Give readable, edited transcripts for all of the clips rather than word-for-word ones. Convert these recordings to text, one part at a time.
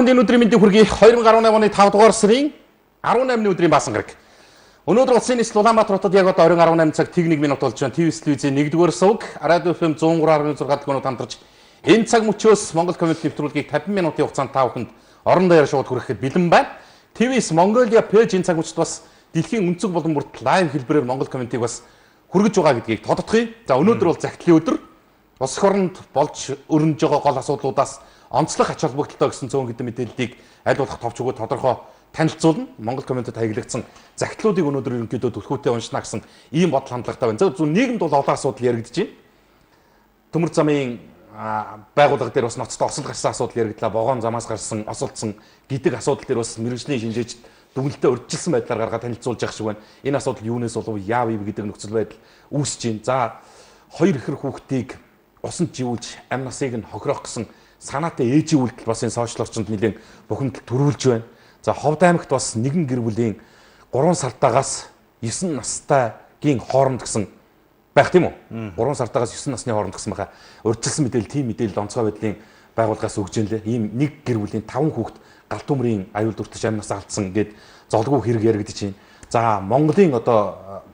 энэ өдрийн мэндийг хүргэе 2018 оны 5 дугаар сарын 18-ны өдрийн баасан гараг. Өнөөдөр улсын нийслэл Улаанбаатар хотод яг одоо 20:18 цаг тэг 1 минут болж байна. телевизийн 1-р сувг радио FM 103.6 дэлгүүрүүд хамтарч энэ цаг мөчөөс Монгол коммент нэвтрүүлгийг 50 минутын хугацаанд та бүхэнд орон даяар шууд хүрэхэд бэлэн байна. ТВ-с Mongolia пэйж энэ цаг мөчид бас дэлхийн өнцөг болон бүрт лайв хэлбэрээр Монгол комментиг бас хүргэж байгаа гэдгийг тодотгоё. За өнөөдөр бол захидлын өдөр. Улс орнд болж өрнөж байгаа гол асуудлуудаас онцлог ач холбогдолтой гэсэн цөөн хэдэн мэдээллийг аль болох товч өгөө тодорхой танилцуулна. Монгол комментэд хаягдсан захидлуудыг өнөөдөр ерөнхийдөө түлхүүтэй уншина гэсэн ийм бодол хандлагатай байна. Зөв нийгэмд бол олон асуудал яригдж байна. Төмөр замын байгууллага дээр бас ноцтой осол гарсан асуудал яригдлаа. Вагон замаас гарсан осолдсон гэдэг асуудал дээр бас мэргэжлийн шинжээчд дүгнэлтээ урьдчилсан байдлаар гаргаад танилцуулж явах шиг байна. Энэ асуудал юунаас болов яав ив гэдэг нөхцөл байдал үүсэж байна. За хоёр ихэр хүүхдийг усанд живүүлж амь насыг нь хохирох гэсэн санаатай ээжийн үйлдэл бас энэ сошиал орчинд нэлээд бухимдал төрүүлж байна. За Ховд аймагт бас нэгэн гэр бүлийн 3 сартаагаас 9 настайгийн хооронд гэсэн байх тийм үү? 3 сартаагаас 9 насны хооронд гэсэн баха. Урьдчилсан мэдээлэл, тийм мэдээлэл онцгой байдлын байгууллагаас өгж ийн лээ. Ийм нэг гэр бүлийн 5 хүүхэд галт төмрийн аюул дүртэж амь нас алдсан гэд золгүй хэрэг яригдэж байна. За Монголын одоо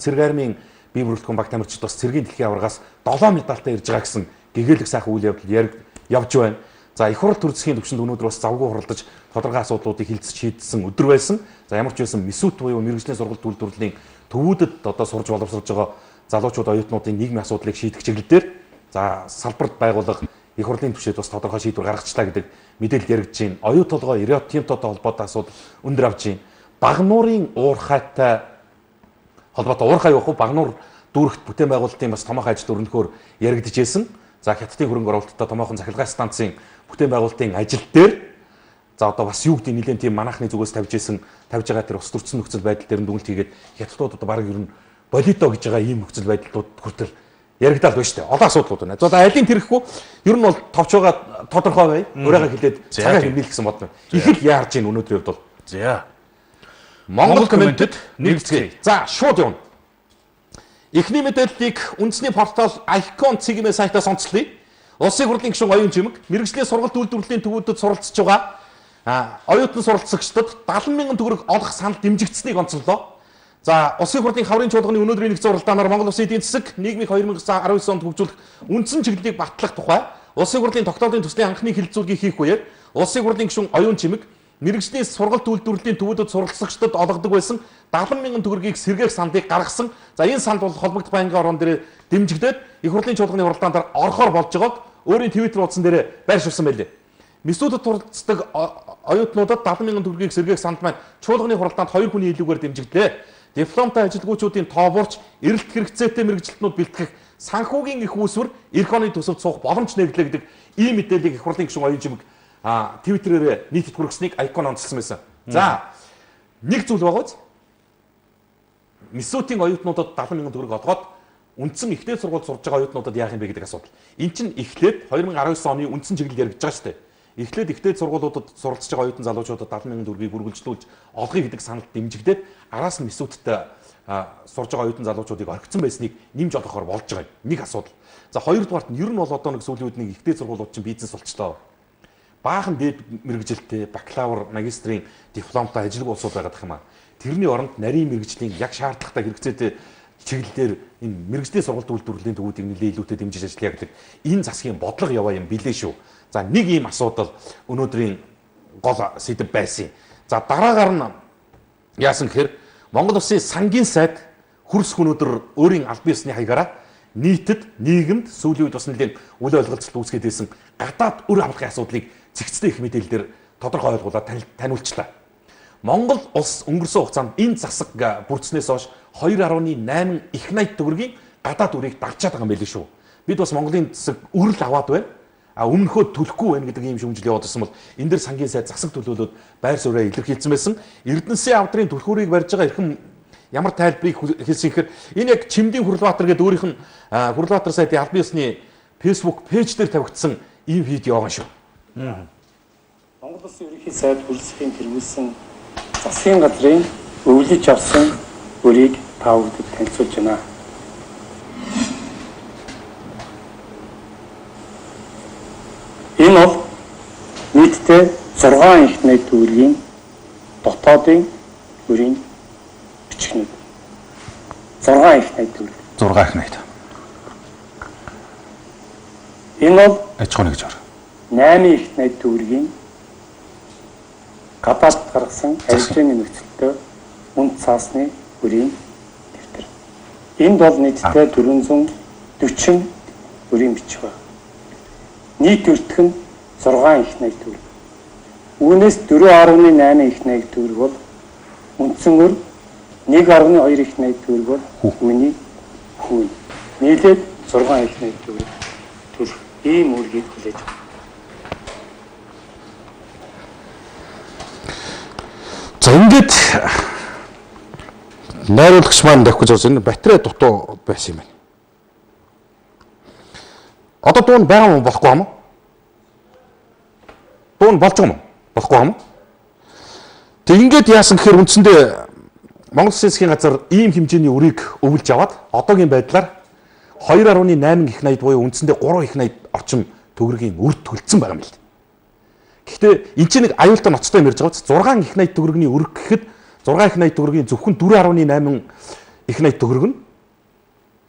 цэрэг армийн бие бүрэлдэхүүн баг тамирчид бас цэргийн дэлхийн аваргаас 7 медальтай ирж байгаа гэсэн гэгээлэг сайхан үйл явдал явж байна. За их хурл төр засгийн төвчөнд өнөөдөр бас завгүй хуралдаж тодорхой асуудлуудыг хилцэж шийдсэн өдөр байсан. За ямар ч байсан Месут буюу мэргэжлийн сургалт үйлдвэрлэлийн төвүүдэд одоо сурж боловсруулж байгаа залуучууд оюутнуудын нийгмийн асуудлыг шийдэх чиглэлээр за салбарт байгуулах их хурлын түвшинд бас тодорхой шийдвэр гаргачлаа гэдэг мэдээлэл яригдж байна. Оюу толгой стереотиптой холбоотой асуудал өндөр авж байна. Багнуурын уурхайтай холбоотой уурхай явах Багнуур дүүрэгт бүтээн байгуулалтын бас томоохон ажил өрнөхөөр яригдж байсан. За хятадын хөрөнгө оруулалттай томоохон цахилгаан станцын бүтээн байгуулалтын ажил дээр за одоо бас юу гэдэг нэлээд тийм манайхны зүгээс тавьж байгаа тэр ус төрсөн нөхцөл байдал дээр дүгнэлт хийгээд хятадууд одоо баг ер нь болидо гэж байгаа ийм нөхцөл байдлууд хүртэл яригдаад байна шүү дээ. Олон асуудлууд байна. За алийг тэрхгүй ер нь бол товч байгаа тодорхой бай. Өөрөөгөө хэлээд цагаа хэмнэл гэсэн бодно. Их л яарж ийн өнөөдрийн хувьд бол. За Монгол комментэд нэгтгэе. За шууд явна. Эхний мэдээллийг үндэсний портал Icon цэгмээ сайтаас онцлоё. Улсын хурлын гишүүн оюун жимэг мэргэжлийн сургалт үйлдвэрлэлийн төвүүдэд суралцж байгаа оюутан суралцагчдад 70,000 төгрөг олох санал дэмжигдсэнийг онцлолоо. За улсын хурлын хаврын чуулганы өнөөдрийн нэгэн зуралдаанаар Монгол Улсын эдийн засаг нийгмийг 2019 онд хөгжүүлэх үндсэн чиглэлийг батлах тухай улсын хурлын тогтоолын төслийн анхны хэлэлцүүлгийг хийх үеэр улсын хурлын гишүүн оюун жимэг мэргэжлийн сургалт үйлдвэрлэлийн төвүүдэд суралцагчдад олгодог байсан 70,000 төгрөгийг сэргээх саналыг гаргасан. За энэ санал бол холбогд байнгын орон дээр дэмжигдээд их хурлын чуулганы хуралдаанд орохоор болж байгааг өөрийн Twitter утсан дээр байршуулсан байлээ. Месүдэд туралцдаг оюутнуудад 70,000 төгрөгийг сэргээх санал маань чуулганы хуралдаанд 2 хүний илүүгээр дэмжигдлээ. Дипломтой ажилгүйчүүдийн тоовурч, эрэлт хэрэгцээтэй мэргэжилтнүүд бэлтгэх санхүүгийн их үүсвэр эх оны төсөвд суух боломж нэрлээ гэдэг ийм мэдээллийг их хурлын гишүүн оюун жимэг Твиттерээр нийтэд хүргэснийг Icon онцлсан байсан. За нэг зүйл байгаа биз? Месүтийн оюутнуудад 70,000 төгрөг олгоод үндсэн ихтэй сургууль сурж байгаа оюутнуудад яах юм бэ гэдэг асуудал. Энд чинь эхлээд 2019 оны үндсэн чиглэл яригдж байгаа шүү дээ. Эхлээд ихтэй сургуулиудад суралцж байгаа оюутан залуучуудад 70,000 төгрөгийг үргэлжлүүлж олгоё гэдэг саналд дэмжигдээд араас нь Месүттэй сурж байгаа оюутан залуучуудыг орхицсан байсныг нэмж олгохоор болж байгаа нэг асуудал. За хоёрдугаарт нь ер нь бол одоо нэг сүүлийн үед нэг ихтэй сургуулиуд чинь бизнес болчлоо. Баахан дээд мэргэжилтэй бакалавр, магистрийн дипломтой ажилгүй улсууд байгаа гэх юм аа. Тэрний оронд нарийн мэргэжлийн яг шаардлагатай хэрэгцээтэй чиглэлээр энэ мэргэжлийн сургалт үйлдвэрлэлийн төвүүдийг нэлээд илүүтэй дэмжиж ажиллая гэдэг энэ засгийн бодлого яваа юм билээ шүү. За нэг ийм асуудал өнөөдрийн гол сэдэв байсан. За дараагаар нь яасан гэхээр Монгол Улсын сангийн сайд хөрс өнөөдөр өөрийн аль биесний хаягаараа нийтэд нийгэмд сүүлийн үед бас нэлээд үл ойлголцолт үүсгээд байсан гадаад өр аврахын асуудлыг цэгцтэй их мэдээлэлээр тодорхой ойлгуулаад таниулчлаа. Монгол улс өнгөрсөн хугацаанд энэ засаг бүрдснээс хойш 2.8 их 80 төгрөгийн гадаад үрийг дагчаад байгаа юм байл шүү. Бид бас Монголын засаг өрл аваад байна. Өмнөхөө төлөхгүй байна гэдэг ийм шүүмжил яваад ирсэн бол энэ дэр сангийн сайд засаг төлөөлөд байр сууриа илэрхийлсэн байсан. Эрдэнэсийн авдрын түлхүүрийг барьж байгаа эрхэм ямар тайлбарыг хэлсэн гэхээр энэ яг Чимдийн Хүрлбаатар гэдэг өөрийнх нь Хүрлбаатар сайдын аль биесний Facebook пэйж дээр тавигдсан ийм видео байгаа шүү. Монгол Улсын ерөнхий сайд хүрэлцэхийн тэргүүлсэн засгийн газрын өвлөж авсан өрийг та бүхэнд танилцуулж байна. Энэ бол нийтдээ 6 их найд төвлөргийн дотоодын өрийн бичгнүүд. 6 их найд төвлөр. 6 их найд. Энэ бол аж ахуйн гэж байна. 8 их найд төвлөргийн гадаад гаргасан арилжааны нөхцөлтөд үнд цаасны өрийн дэвтэр. Энд бол нийтдээ 440 өрийн бичиг байна. Нийт өртөх нь 6 их найд төвлөр. Үүнээс 4.8 их найд төвлөр бол үндсэн өр, 1.2 их найд төвлөр бол үүний хүү. Нийлээд 6 их найд төвлөр төрөх ийм үргийг хүлээж байна. За ингээд найруулагч маань давхиж байгаа энэ батарей дутуу байсан юм байна. Одоо дуун байгаа юм болохгүй юм уу? Дуун болж байгаа юм болохгүй юм уу? Тэг ингээд яасан гэхээр үндсэндээ Монгол Улсын засгийн газар ийм хэмжээний өрийг өвлж аваад одоогийн байдлаар 2.8 их найд буюу үндсэндээ 3 их найд орчим төгрөгийн үр төлцсөн байгаа юм л. Гэхдээ энэ чинь нэг аюултай ноцтой юм ярьж байгаа ч 6 их найд төгрөгийн өрг гэхэд 6 их найд төгрөгийн зөвхөн 4.8 их найд төгрөг нь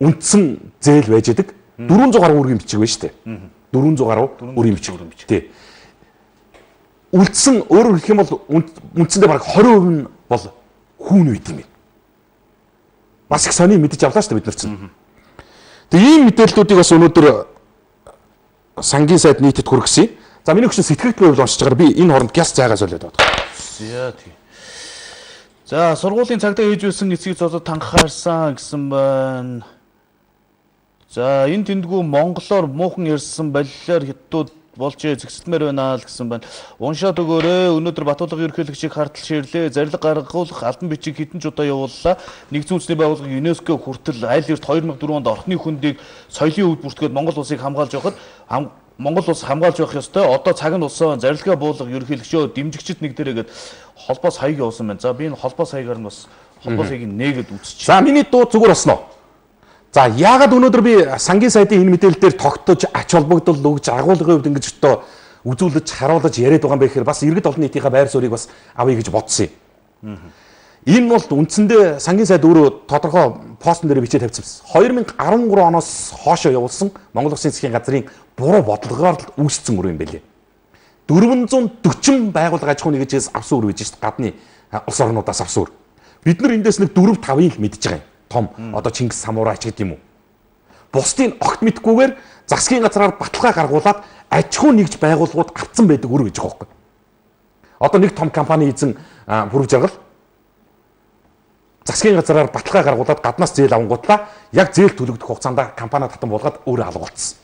үндсэн зээл байж байгаа 400 гаруй өргийн бичиг байна шүү дээ. 400 гаруй өргийн бичиг. Тий. Үлдсэн өөрөөр хэлэх юм бол үндсэндээ бараг 20% нь бол хүүн үйд юм. Бас их сони мэдэж авлаа шүү дээ бид нар чинь. Тэгээ ийм мэдээллүүдийг бас өнөөдөр сангийн сайд нийтэд хүргэсэн. За миний хөшин сэтгэгдэл байвал уншиж байгаа би энэ хооронд гяс зайгаа солиод байна. За тий. За сургуулийн цагдаа хийж байсан эцгийг зодод танхаарсан гэсэн байна. За энэ тэндгүү монголоор муухан ярьсан баллаар хятадууд болж зэгсэлмээр байна л гэсэн байна. Уншаад өгөөрэй. Өнөөдөр Батуулга ерөнхийлөгчийг хартал ширлээ. Зарилга гаргуулах албан бичиг хэдэн ч удаа явууллаа. Нэгдсэн үндэсний байгууллага ЮНЕСКО хүртэл аль эрт 2004 онд орхны хүндийг соёлын өвд бүртгээд Монгол улсыг хамгаалж байхад Монгол улс хамгаалж байх ёстой. Одоо цаг нь болсон зарилгаа буулга ерөнхийлөгчөө дэмжигчд нэг дээрээ гээд холбоос хаяг явуулсан байна. За би энэ холбоос хаягаар нь бас холбоос хаягийг нээгээд үзчих. За миний дуу зүгээр босноо. За яагаад өнөөдөр би сангийн сайдын энэ мэдээлэл дээр тогтож ач холбогдол өгж агуулгын хувьд ингэж өтөө үзүүлж харуулж яриад байгаа юм бэ гэхээр бас иргэд олон нийтийнхээ байр суурийг бас авъя гэж бодсон юм. Энэ бол үндсэндээ сангийн сайд өөрөө тодорхой постн дээр бичиж тавьсан. 2013 оноос хоошоо явуулсан Монгол Улсын засгийн газрын буруу бодлогоор л үүссэн үр юм байлээ. 440 байгууллага аж ахуйн нэгжээс авсан үр гэж шүү дээ. Гадны улс орнуудаас авсан үр. Бид нар эндээс нэг 4-5-ыг л мэдж байгаа юм. Том одоо Чингис самурайч гэдэг юм уу. Бусдын огт мэдгүйгээр засгийн газраар баталгаа гаргуулад аж ахуй нэгж байгууллагууд авцсан байдаг үр гэж байгаа байхгүй. Одоо нэг том компани эзэн бүрэг жаргал засгийн газраар баталгаа гаргуулад гаднаас зээл авангуудлаа яг зээл төлөгдөх хугацаанд компани татан болгоод өөрөө алгуулсан.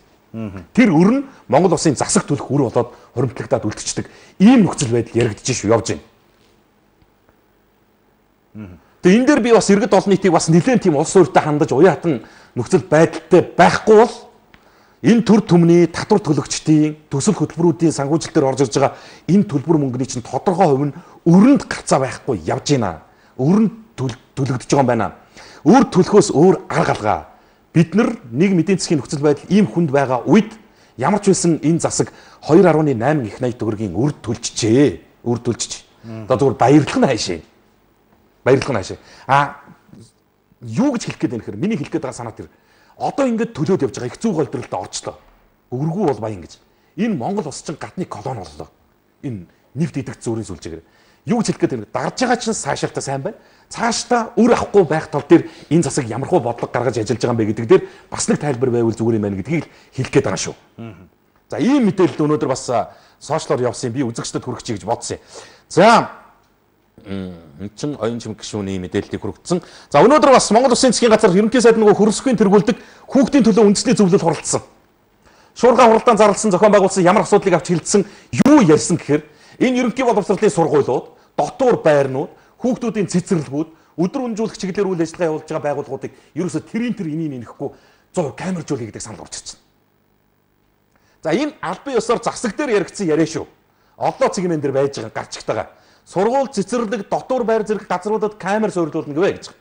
Тэр өр нь Монгол улсын засаг төлөх үр болоод хуримтлагтаад үлдчихдэг. Ийм нөхцөл байдал яригдж шүү явж байна. Тэгээ энэ дээр би бас иргэд олон нийтийг бас нэлээд тийм улс суурьтай хандаж уяатан нөхцөл байдалтай байхгүй бол энэ төр төмний татвар төлөгчдийн төсөл хөтөлбөрүүдийн санхүүжилтээр орж ирж байгаа энэ төлбөр мөнгөний чинь тодорхой хувь нь өрөнд гарцаа байхгүй явж байна. Өрөнд төлөгдөж байгаа юм байна. Өөр төлөхөөс өөр арга алгаа. Бид нар нэг эдийн засгийн нөхцөл байдал ийм хүнд байгаа үед ямар ч байсан энэ засаг 2.8 их найд төгрөгийн үр төлжжээ. Үр төлжж. Одоо зүгээр баярлах нь хайшаа. Баярлах нь хаашаа. Юу гэж хэлэх гээд байна гэхээр миний хэлэх гээд байгаа санаа тэр. Одоо ингээд төлөөд явж байгаа их зүүн голдролтой орчлоо. Өргүү бол баян гэж. Энэ Монгол улс чинь гадны колони боллоо. Энэ нефт идэх зүрийн сүлжээгээр. Юу гэж хэлэх гээд байна. Дарж байгаа чинь цаашаалтаа сайн байна. Цаашдаа үр авахгүй байх тал дээр энэ засаг ямархуу бодлого гаргаж ажиллаж байгаа юм бэ гэдэг дээр бас нэг тайлбар байвал зүгээр юм байна гэдгийг хэлэх гээд байгаа шүү. За ийм мэдээлэл өнөөдөр бас сошиалоор явсан би үзэгчдэд хүргэчихье гэж бодсон юм. За чин оюун чимэг гишүүний мэдээллийг хүргэсэн. За өнөөдөр бас Монгол Улсын засгийн газар ерөнхий сайд нөгөө хөрсөхийн тэргүүлдэг хүүхдийн төлөө үндэсний зөвлөл хуралдсан. Шуурга хуралдаан зарласан зохион байгуулсан ямар асуудлыг авч хэлэлцсэн юу ярьсан гэхээр энэ ерөнхий боловсролын сургуулиуд, дотуур байрнууд, хүүхдүүдийн цэцэрлэгүүд, өдөр үнжүүлэх чиглэлээр үйл ажиллагаа явуулж байгаа байгууллагуудыг ерөөсө тэрийн тэр энийг нэхэхгүй 100% камержуулъя гэдэг санал орж ирсэн. За энэ албан ёсоор засаг дээр яригдсан яриа шүү. Олоо цэгмэн дээр байж байгаа гарчигтайгаа сургууль цэцэрлэг дотуур байр зэрэг газруудад камер суурилуулна гэвэ гэж.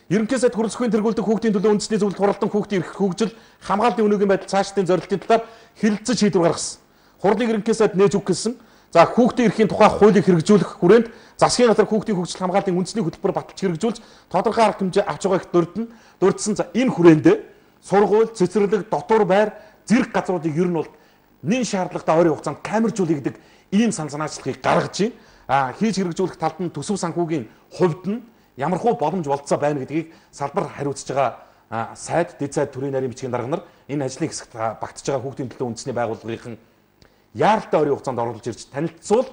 Ерөнхий сайд хөрсөхийн тэргүүлдэг хүүхдийн төлөө үндэсний зөвлөлд хуралдан хүүхдийн эрх хөгжил, хамгааллын өнөөгийн байдал цаашдын зорилтын талаар хэлэлцэж шийдвэр гаргасан. Хурлыг ерөнхий сайд нээж өгөх гэсэн. За хүүхдийн эрхийн тухай хуулийг хэрэгжүүлэх хүрээнд засгийн газар хүүхдийн хөгжил хамгааллын үндэсний хөтөлбөр баталж хэрэгжүүлж тодорхой арга хэмжээ авч байгаа их дурдсан. За энэ хүрээнд сургууль, цэцэрлэг, дотор байр, зэрэг газруудыг ер нь бол нэн шаардлагатай ойрын хугацаанд камержуулъя гэдэг ийм санаачлалыг гаргаж байна. Хийж хэрэгжүүлэх талд нь төсөв санхүүгийн хувьд нь ямархуу боломж болцоо байна гэдгийг салбар хариуцж байгаа сайд, дэд сайд төрийн нарийн бичгийн дарга нар энэ ажлын хэсэгт багтж байгаа хүүхдийн төлөө үндэсний байгууллагын яаралтай ойрын хугацаанд оруулж ирж танилцуул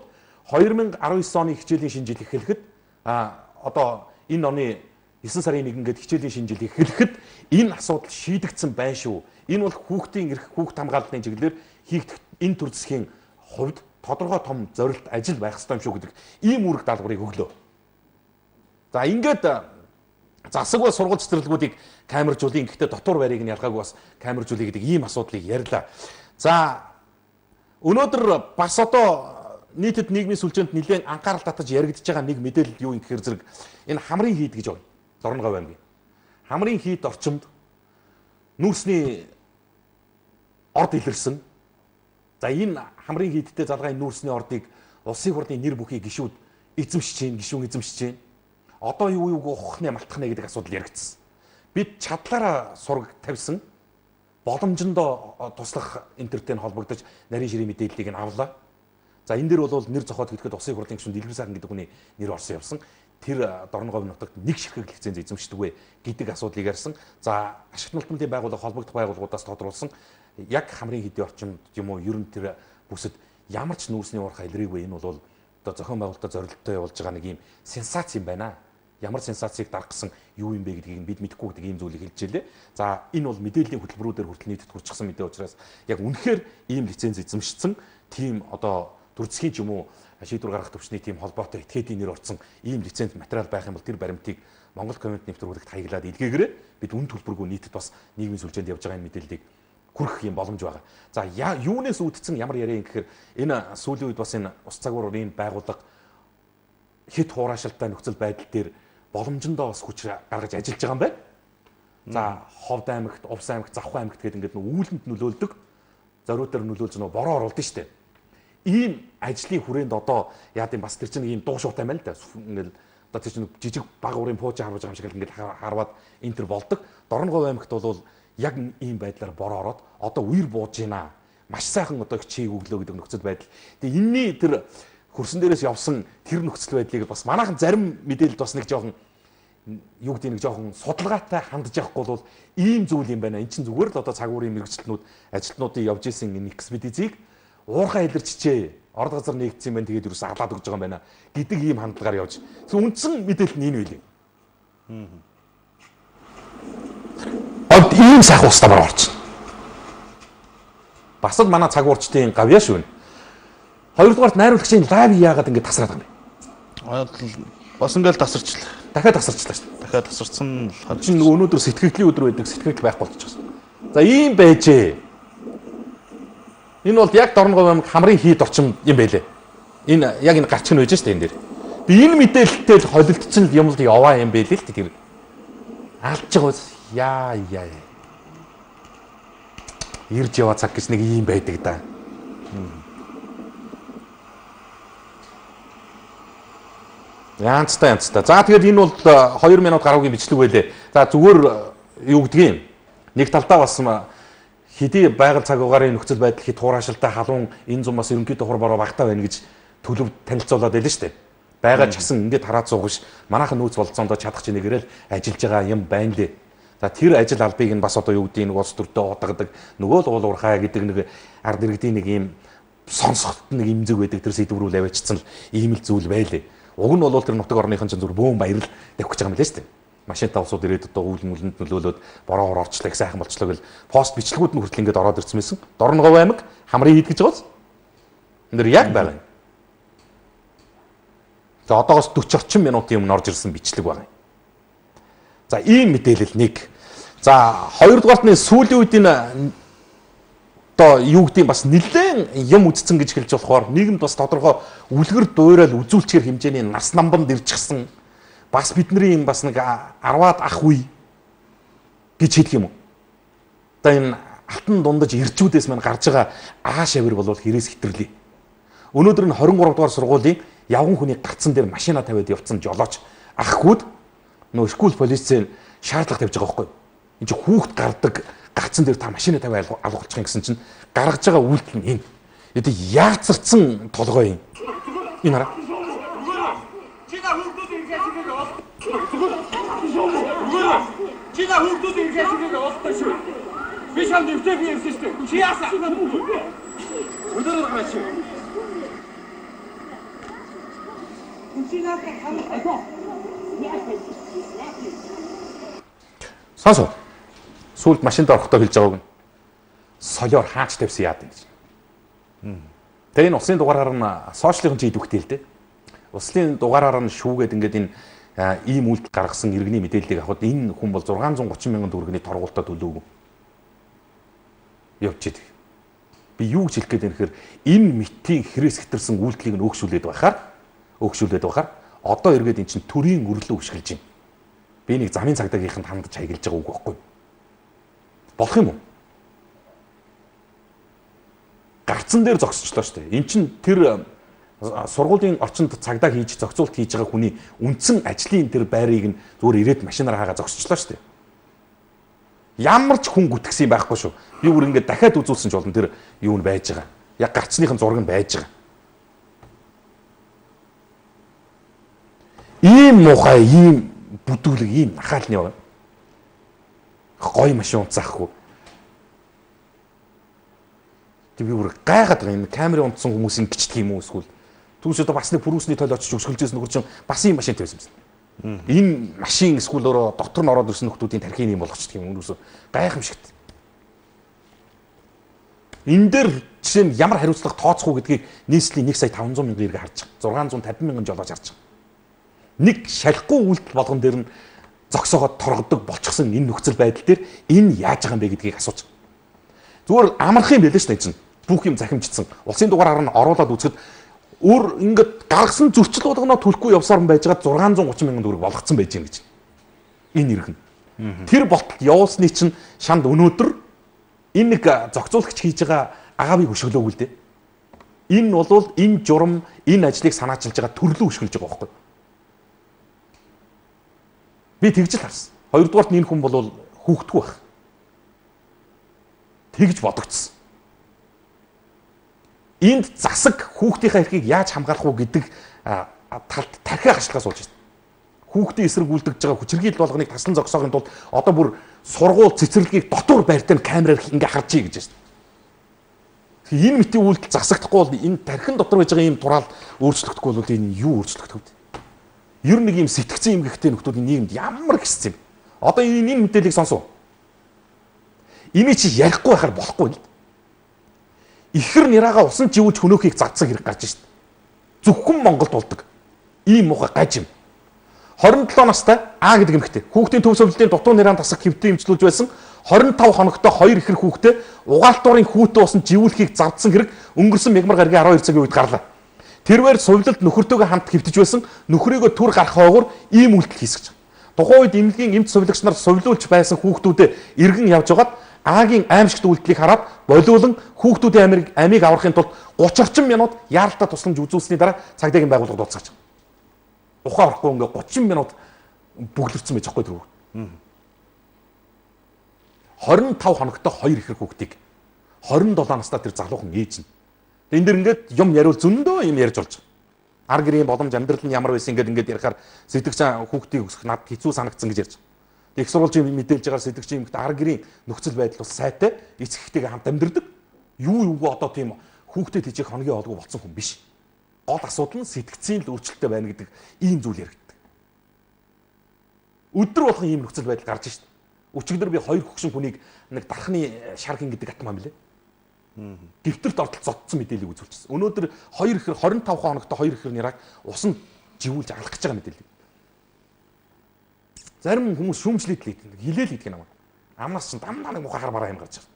2019 оны хичээлийн шинэ жил эхлэхэд одоо энэ оны 9 сарын 1-нд хичээлийн шинэ жил эхлэхэд энэ асуудал шийдэгдсэн байна шүү. Энэ бол хүүхдийн эрх, хүүхд хамгааллын чиглэлээр хийгдэх энэ төр засгийн хувьд тодорхой том зорилт ажил байх ёстой юм шүү гэдэг ийм үүрэг даалгаврыг өглөө. За ингээд засаг ба сургууль цэцэрлэгүүдийг камержуулъя. Гэхдээ дотор байрыг нь ялгаагүй бас камержуулъя гэдэг ийм асуудлыг ярьлаа. За өнөөдөр бас одоо нийтэд нийгмийн сүлжээнд нэлээд анхаарал татаж яригдж байгаа нэг мэдээлэл юу юм гэхээр зэрэг энэ хамрын хийд гэж байна. Дорногов аймгийн хамрын хийд орчимд нүүрсний орд илэрсэн. За энэ хамрын хийдтэй залгааны нүүрсний ордыг улсын хурлын нэр бүхий гишүүд эзэмшиж, гишүүн эзэмшиж байна. Одоо юу ухахны малтахны гэдэг асуудал яригдсан. Бид чадлаараа сураг тавьсан. Боломжиндоо туслах интернеттэй холбогдож нарийн ширийн мэдээллийг нь авлаа. За энэ дээр бол нэр зохиод хэлэхэд улсын хурлын гишүүн Дэлгэр сайхан гэдэг хүний нэр орсон явсан. Тэр Дорногов нутагт нэг ширхэг лиценз эзэмшдэг вэ гэдэг асуудлыг ярьсан. За ашигт нутгийн байгууллага холбогдох байгууллагуудаас тодруулсан яг хамрын хийдийн орчимд юм уу ер нь тэр бүсэд ямар ч нүүрсний уурхай илрээгүй. Энэ бол одоо зохион байгуулалтаа зорилттой явуулж байгаа нэг юм сенсац юм байна. Ямар сенсацийг даргасан юу юм бэ гэдгийг бид мэдэхгүй гэдэг ийм зүйлийг хэлж илээ. За энэ бол мэдээллийн хөтөлбөрүүдээр хүртэл нийтэд хүрчихсан мэдээ учраас яг үнэхээр ийм лиценз эзэмшсэн тийм одоо төр засгийн ч юм уу шийдвэр гаргах төвчний тийм холбоотой этгээдийн нэр орсон ийм лиценз материал байх юм бол тэр баримтыг Монгол коммент нэвтрүүлэгт хаяглаад илгээгээрэй. Бид үн төлбөргүй нийтэд бас нийгмийн сүлжээнд явж байгаа энэ мэдээллийг хүргэх юм боломж байгаа. За юунаас үүдсэн ямар яриа юм гэхээр энэ сүүлийн үед бас энэ ус цагуурын байгууллага хит хураашилтай нөхцөл байдал дээр боломжиндоо бас хүч гаргаж ажиллаж байгаа юм байна. За Ховд аймагт, Увс аймагт, Завхан аймагт гэдэг ингээд үүлэнд нөлөөлдөг, зориудаар нөлөөлж нөө бороо оруулдаг шүү дээ. Ийм ажлын хүрээнд одоо яа гэм бас тэр чинь ийм дуу шуутай байна л да. Ингээл одоо тэр чинь жижиг баг урын пуужи харуулж байгаа юм шиг л ингээд харваад энэ төр болдог. Дорногов аймагт бол яг ийм байдлаар бороо ороод одоо үер бууж байна. Маш сайхан одоо хичээг өглөө гэдэг нөхцөл байдал. Тэгээ энэний тэр хөрсөн дээрээс явсан тэр нөхцөл байдлыг бас манайхан зарим мэдээлэлд бас нэг жоохон юу гэдэг нэг жоохон судалгаатай хандж явахгүй бол ийм зүйл юм байна. Энд чинь зүгээр л одоо цагуурын мэрэгчлэнүүд ажилтнуудын явж исэн энэ экспедицийг уурхай илэрчжээ. Орд газар нэгдсэн юм байна. Тэгээд юусэн алаад өгж байгаа юм байна гэдэг ийм хандлагаар явж. Тэгсэн үндсэн мэдээлэл нь энэ үйл юм. Од ийм сайхан устдамар орчихно. Бас л манай цагуурчдын гавьяа шүү. Хоёрдугаарт найруулагчийн лайв яагаад ингэ тасраад байгаа юм бэ? Бас ингээл тасарчлаа. Дахиад тасарчлаа шүү. Дахиад тасарсан л чинь өнөөдөр сэтгэгдлийн өдөр байдаг, сэтгэгдэл байхгүй болчихсон. За ийм байжээ. Энэ бол яг Дорногов аймаг хамрын хийд орчим юм байлээ. Энэ яг энэ гарч ийн байж шүү дээ энэ дээр. Би энэ мэдээлэлтэй л холилдсон юм л яваа юм байлээ л тэр. Алж байгаа яа. Ирж яваа цаг гэж нэг ийм байдаг да. Янцтай. За тэгээд энэ бол 2 минут гаруугийн бичлэг байлээ. За зүгээр юу гэдгийг нэг талдаа бас хэдий байгаль цаг угаарын нөхцөл байдал хит хураашилтай халуун энэ зам бас ерөнхийдөө хур бороо багтаа байна гэж төлөв танилцуулаад байлаа шүү дээ. Байгаль часан ингээд хараад суугаш манайхан нүүц болцоондоо чадах чинь нэгэрэл ажиллаж байгаа юм байна лээ. За тэр ажил албыг нь бас одоо юу гэдгийг нэг улс төртөө утгадаг нөгөө л уул уурхай гэдэг нэг ард иргэдийн нэг ийм сонсоход нэг имзэг байдаг тэр сэдврүүл аваачсан л ийм л зүйл байлээ. Уг нь бол тэр нутаг орныхон ч зүгээр бөөн баярл тавих гэж байгаа юм лээ шүү дээ. Машинтай улсууд ирээд одоо үйл мүлэнд нөлөөлөд бороо орчлаа их сайхан болчлоо гэл пост бичлэгүүд нь хүртэл ингээд ороод ирсэн байсан. Дорногов аймаг хамрын хийд гэж байгаа биз? Энэ дэр яг байгаа юм. За одоогоос 40 орчим минутын өмнө орж ирсэн бичлэг байгаа юм. За ийм мэдээлэл нэг. За хоёрдугаарт нь сүүлийн үед энэ одоо юу гэдгийг бас нэлээд юм үдцэн гэж хэлж болохоор нийгэмд бас тодорхой үлгэр дуурайл үзүүлчихэр хэмжээний нас намбанд ирчихсэн бас бидний юм бас нэг 10-аад ах үе гэж хэлэх юм уу. Одоо энэ алтан дундаж ирчүүдээс маань гарч байгаа ааш авир болвол хэрээс хитрэлээ. Өнөөдөр нь 23 дугаар сургуулийн явган хүний гацсан дээр машина тавиад явцсан жолооч ахгүйд нөө скул полицийн шаардлага тавьж байгаа байхгүй. Энд чи хүүхд гардаг гацсан дээр та машина тавиад алгуулчих юм гэсэн чинь гаргаж байгаа үйлдэл нь энэ. Эд яацарсан толгой юм. Энэ хараа. Чина хүүхдүүд иргэсэгийг Чина хүүхдүүд иргэсэгийг олдсон шүү. Би шал нэвтрүүлэг хийсэн шүү дээ. Чи яасан? Өдөр гараач. Сонсоо. Сүүлд машинд орохдоо хэлж байгааг нь солиор хаач тавьсан яад гэж. Тэгээ энэ улсын дугаараар нь сошиалын чи идэвхтэй л дээ. Улсын дугаараар нь шүүгээд ингээд энэ ийм үйлдэл гаргасан иргэний мэдээллийг авахд энэ хүн бол 630 мянган төгрөгийн торгуултаа төлөөгүй. Явж идэг. Би юу гэж хэлэх гээд байна гэхээр энэ митийн хэрэгс хэтэрсэн үйлдэлийг нь өөгшүүлээд байхаар одоо эргээд эн чинь төрийн өрлөө өшгөлж байна. Би нэг замын цагдаагийнханд хандаж хаягилж байгаа үг байхгүй. Болох юм уу? Гарцсан дээр зогсчлоо шүү дээ. Эн чинь тэр сургуулийн орчинд цагдаа хийж зохицуулт хийж байгаа хүний үндсэн ажлын тэр байрыг нь зүгээр ирээд машинаар хаагаа зогсчлоо шүү дээ. Ямар ч хүн гүтгсэн юм байхгүй шүү. Би бүр ингээд дахиад үзүүлсэн ч болно тэр юу нь байж байгаа. Яг гарцныхын зураг нь байж байгаа. Ийм муухай, ийм бүдүүлэг, ийм нахаалны яваа. Гой машин унцаахгүй. Тэг би бүр гайхаад байгаа юм. Камерын унтсан хүмүүс ингэчдэг юм уу эсвэл түүнээс одоо бас нэг пүрүүсний тойл очиж өсгөлжсэн нөхөр чинь бас ийм машин тавьсан юм. Энэ машин эсвэл өөрөө дотор нь ороод ирсэн нөхдүүдийн тархины юм болгочдөг юм өнөөсөө гайхамшигт. Энэ дээр жишээ нь ямар хариуцлага тооцох уу гэдгийг нийслэлийн 1 сая 500 мянган иргэ харж байгаа. 650 мянган жолооч харж байгаа. Нэг шалахгүй үйлдэл болгон дээр нь зогсоогоод торгодог болчихсон энэ нөхцөл байдал дээр энэ яаж байгаа юм бэ гэдгийг асууж. Зүгээр амарх юм байлээ шүү дээ чинь. Бүх юм захимжчихсан. Улсын дугаараар нь оруулаад үзэхэд өөр ингээд гаргасан зөрчил болгоноо төлөхгүй явсаар нь байж байгаа 630 мянган төгрөг болгоцсон байж гэн гэж. Энэ иргэн. Тэр болтол явуулсны чинь шанд өнөөдөр энэ нэг зохицуулагч хийж байгаа агаавыг өшөглөөгүй л дээ. Энэ бол энэ журам, энэ ажлыг санаачилж байгаа төрлөө өшгөлж байгаа байхгүй. Би тэгж л харсан. Хоёрдугаарт энэ хүн бол хүүхдгүй байх. Тэгж бодогдсон. Энд засаг хүүхдийнхээ эрхийг яаж хамгаалах уу гэдэг талд тархиа хашлгаа суулж байна. Хүүхдийн эсрэг үлдэж байгаа хүчирхийлэл болгоныг таслан зогсоохын тулд одоо бүр сургууль цэцэрлэгийг дотор байртай камераар ингээ харж ий гэж байна. Тэгэхээр энэ мэтийн үйлдэл засагдахгүй бол энэ тархин дотор байж байгаа ийм тураал өөрчлөгдөхгүй бол энэ юу өөрчлөгдөх вэ? Ер нь нэг юм сэтгцэн юм гихтэй нөхдүүд нийгэмд ямар гисцэн юм. Одоо энэ мэдээллийг сонсов. Энийг чи ярихгүй байхаар болохгүй л. Ихэр нираага усан живүүлж хөнөөхийг зардсан хэрэг гарч шít. Зөвхөн Монголд болдог. Ийм муухай гаж юм. 27 настай А гэдэг эмэгтэй. Хүүхдийн төв сувлын дутуу нэрaan тасаг хэвтэн эмчлүүлж байсан 25 хоногтой 2 ихэр хүүхдээ угаалтуурын хүүтэ усан живүүлэхийг зардсан хэрэг өнгөрсөн мягмар гаргийн 12 цагийн үед гарлаа. Тэрвэр сувлалд нөхөртөөгөө хамт хэвтэж байсан нөхрийгөө түр гарах хойгоор ийм үйлдэл хийсгэж. Тухайн үед эмнэлгийн эмч сувлагч нар сувлуулж байсан хүүхдүүдэд иргэн явж байгаад Агийн аимшигт үйлдэлийг хараад болиулан хүүхдүүдийн амийг аврахын тулд 30 орчим минут яаралтай тусламж үзүүлсний дараа цагдаагийн байгууллага дууцгаач. Ухаан орохгүй ингээ 30 минут бүглэрсэн байж байгаа тэр. 25 хоногтой 2 ихэр хүүхдийг 27 настай тэр залуухан ээж нь. Энэ дэр ингээд юм яриул зөндөө юм ярьж болж. Ар гэрийн боломж амьдрал нь ямар байсан ингээд ярихаар сэтгцэн хүүхдийг өсгөх над хэцүү санагдсан гэж ярьж. Их сурвалжийн мэдээлж байгаа сэтгцэн юмхт ар гэрийн нөхцөл байдал бас сайтай эцэгтэйгээ хамт амьдэрдэг. Юу одоо тийм хүүхдэд хийчих хоногийн олгүй болсон хүн биш. Гол асуудал нь сэтгцийн л өөрчлөлттэй байна гэдэг ийм зүйл яригддаг. Өдөр болгон ийм нөхцөл байдал гарч шít. Өчигдөр би 2 хөгшин хүнийг нэг дархны шаргин гэдэг атмаа мөлий. Дэвтэрт ортол зодсон мэдээллийг үзүүлчихсэн. Өнөөдөр 2 ихэр 25 хоногтой 2 ихэр нэраг усан живүүлж алах гэж байгаа мэдээлэл. Зарим хүмүүс шүүмжлээд л хийдэг. Хилээл хийдэг юм аа. Амнаас ч дандаа нэг муухай хармараа юм гарч байна.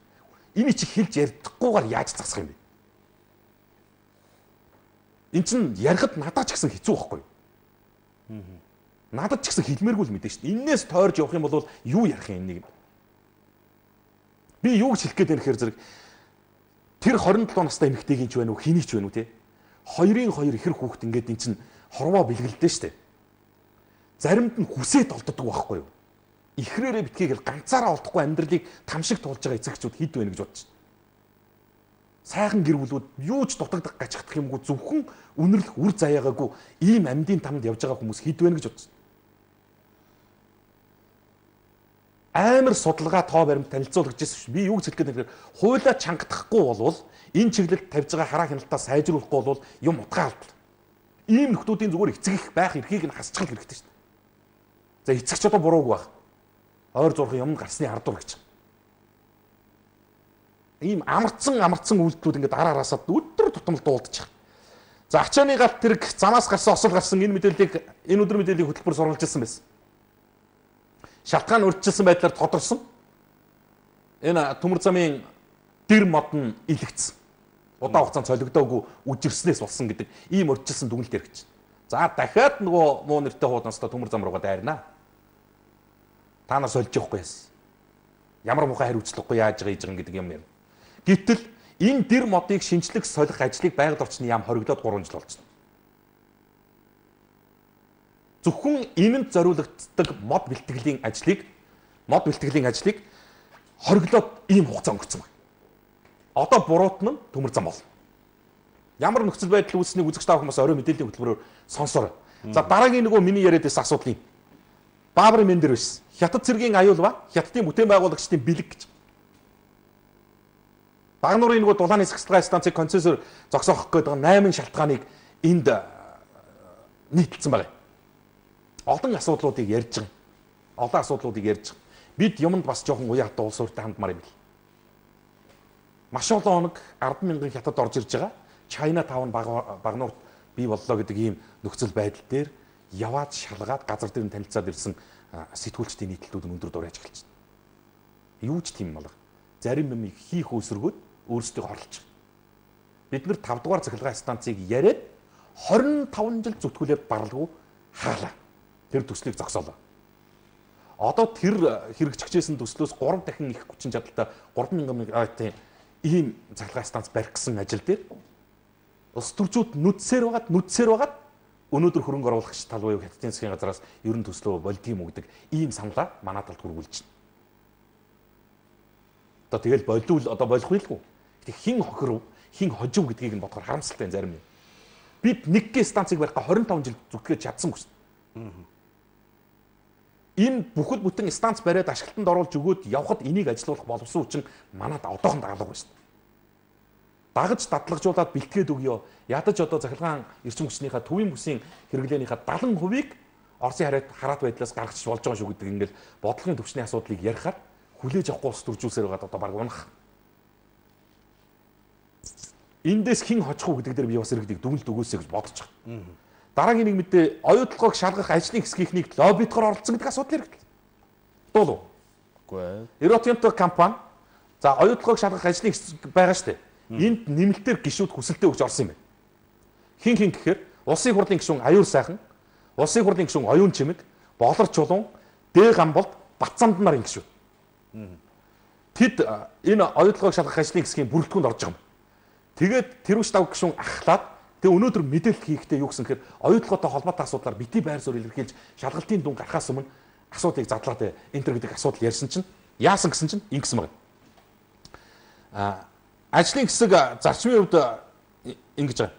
Эний чи хэлж ярьдаггүйгээр яаж засах юм бэ? Энд чин ярихад надад ч гэсэн хэцүү байхгүй юу? Надад ч гэсэн хэлмээргүй л мэдэн шүү дээ. Иннээс тойрж явах юм бол юу ярих юм энийг? Би юу гэж хэлэх гээд байна гэхээр зэрэг тэр 27 настай эмэгтэйгийн ч байна уу, хэний ч байна уу те? 2-ын 2 ихэр хүүхэд ингээд эн чинь хорвоо бэлгэлдэж штэ. Заримд нь хүсээд олддог байхгүй юу? Ихрээрээ битгий гэл ганцаараа олдохгүй амьдралыг тамшиг туулж байгаа эцэгчүүд хэд вэ гэж бодчих. Сайхан гэр бүлүүд юу ч дутагдах гачигдах юмгүй зөвхөн үнэрлэх үр заяагаагүй ийм амьдын тамд явж байгаа хүмүүс хэд вэ гэж бодчих. Амар судалгаа тоо баримт танилцуулж ирсэн шүү. Би юу гэж хэлэх гээд нэгээр хуулиа чангадахгүй болвол энэ чиглэлд тавьж байгаа хараа хяналтаа сайжруулахгүй болвол юм утгаа алдна. Ийм нөхдүүдийн зүгээр эцэг их байх эрхийг нь хасчих хэрэгтэй шүү. За эцэгч одоо буруугүй байх. Ойр зурхан юмд гарсны ардуур гэж. Ийм амарцсан үйлдэлүүд ингээд араараасаа өдөр тутамд дуулдчих. За ачааны галт тэрэг замаас гарсан осол гарсан энэ өдөр мэдээллийг хөтөлбөр сурвалж ирсэн байсан. Шалтгаан урьдчилсан байдлаар тодорсон. Энэ төмөр замын дэр мод нь илэгдсэн. Удаан хугацаанд солигдоогүй үжирснээс болсон гэдэг ийм урьдчилсан дүгнэлт яригч. За дахиад нөгөө муу нэртэй хууднастай төмөр зам руугаа дайрнаа. Та нар сольж явахгүй яасан. Ямар муухай хариуцлагагүй яаж байгаа гэдэг юм юм. Гэтэл энэ дэр модыг шинжлэх солих ажлыг байгаль орчны яам хориглоод 3 жил болж байна. Зөвхөн энэнд зориулагддаг мод бэлтгэлийн ажлыг хориглоод ийм хугацаа өнгөрцөн байна. Одоо буруутна нь төмөр зам болно. Ямар нөхцөл байдал үүснийг үзэгч та хүмүүс орой мэдээллийн хөтөлбөрөөр сонсоорой. За дараагийн нөгөө миний яриад байсан асуудлын Баабрын мен дээр байсан. Хятад цэргийн аюул ба хятадын бүтээн байгуулагчдын бэлэг гэж. Багнуурын нөгөө дулааны сахилгаан станцыг концессор зогсоох гэдэг 8 шалтгааныг энд нийтэлсэн байна. Олон асуудлуудыг ярьж байгаа. Бид юмд бас жоохон уяатай улс урьдтай хандмаар юм бил. Маш олон хоног 10,000 хятад орж ирж байгаа. Чайна таун багнуурт бий боллоо гэдэг ийм нөхцөл байдал дээр яваад шалгаад газар дээр нь танилцаад ирсэн сэтгүүлчдийн нийтлэлүүд нь өндөр дурайж эхэлж байна. Юу ч тийм болго. Зарим юмыг хийх үүсрэгүүд өөрсдөө хорлож байгаа. Бид нэр 5 дугаар цахилгаан станцыг яриад 25 жил зүтгүүлээд баралгүй хаалаа. Тэр төслийг зогсоолоо. Одоо тэр хэрэгжигчээс нь төслөөс 3 дахин их хүчин чадалтай 3,000 мегаваттын ийм цахилгаан станц барих гэсэн ажил дээр улс төрчүүд нүдсээр байгаад өнөөдөр хөрөнгө оруулагч тал буюу хятадын засгийн газраас ерөн төслөө болдгийм өгдөг ийм саналаа манай талд хүргүүлж байна. Одоо тэгэл болдвол одоо болох байлгүй. Гэтэ хин хохиров, хин хожив гэдгийг нь бодохоор харамсалтай зарим юм. Бид нэг гээ станцыг барих 25 жил зүтгэж чадсан гэж. Энэ бүхэл бүтэн станц бариад ашиглалтанд оруулж өгөөд явхад энийг ажилуулах боловсон хүчин манад одоохон дагалга байна шүү дээ. Дагаж дадлагжуулаад бэлтгээд өгөө. Ядаж одоо захиргаан эрчим хүчнийхээ төвийн бүсийн хэрэглээнийхээ 70%-ийг Оросын хараат байдлаас гаргачих болж байгаа шүү гэдэг ингээл бодлогын төвчний асуудлыг ярихаар хүлээж авахгүй ус төржүүлсээр байгаа одоо баг унах. Эндээс хин хожих уу гэдэг дээр би бас иргэдийг дүгнэлт өгөөсэй гэж бодож байгаа. Дараагийн нэг мэдээ оюутлогыг шалгах ажлын хэсгийнхнийг лоббитоор оролцсон гэдэг асуудал иргэдэг. Дуулуу. Үгүй ээ. Эротиант компани за оюутлогыг шалгах ажлын хэсэг байгаа шүү дээ. Энд нэмэлтээр гишүүд хүсэлтээ өгч орсон юм байна. Хин гэхээр улсын хурлын гишүүн аюур сайхан, улсын хурлын гишүүн оюун чимэг, болор чулуун, дээ гамболд, Батцамд нарын гишүүд. Тэд энэ оюутлогыг шалгах ажлын хэсгийн бүрэлдэхүүнд орж байгаа юм. Тэгээд тэрүүч дав гишүүн ахлаад тэгээ өнөөдөр мэдээлэл хийхдээ юу гэсэн хэрэг оюутлоготой холбоотой асуудлаар бити байр суурь илэрхийлж шалгалтын дүн гарахаас өмнө асуудлыг задлаад энтер гэдэг асуудал ярьсан чинь яасан гэсэн чинь ингэсэн байна. Ажлын хэсэг зарчмын хувьд ингэж байгаа.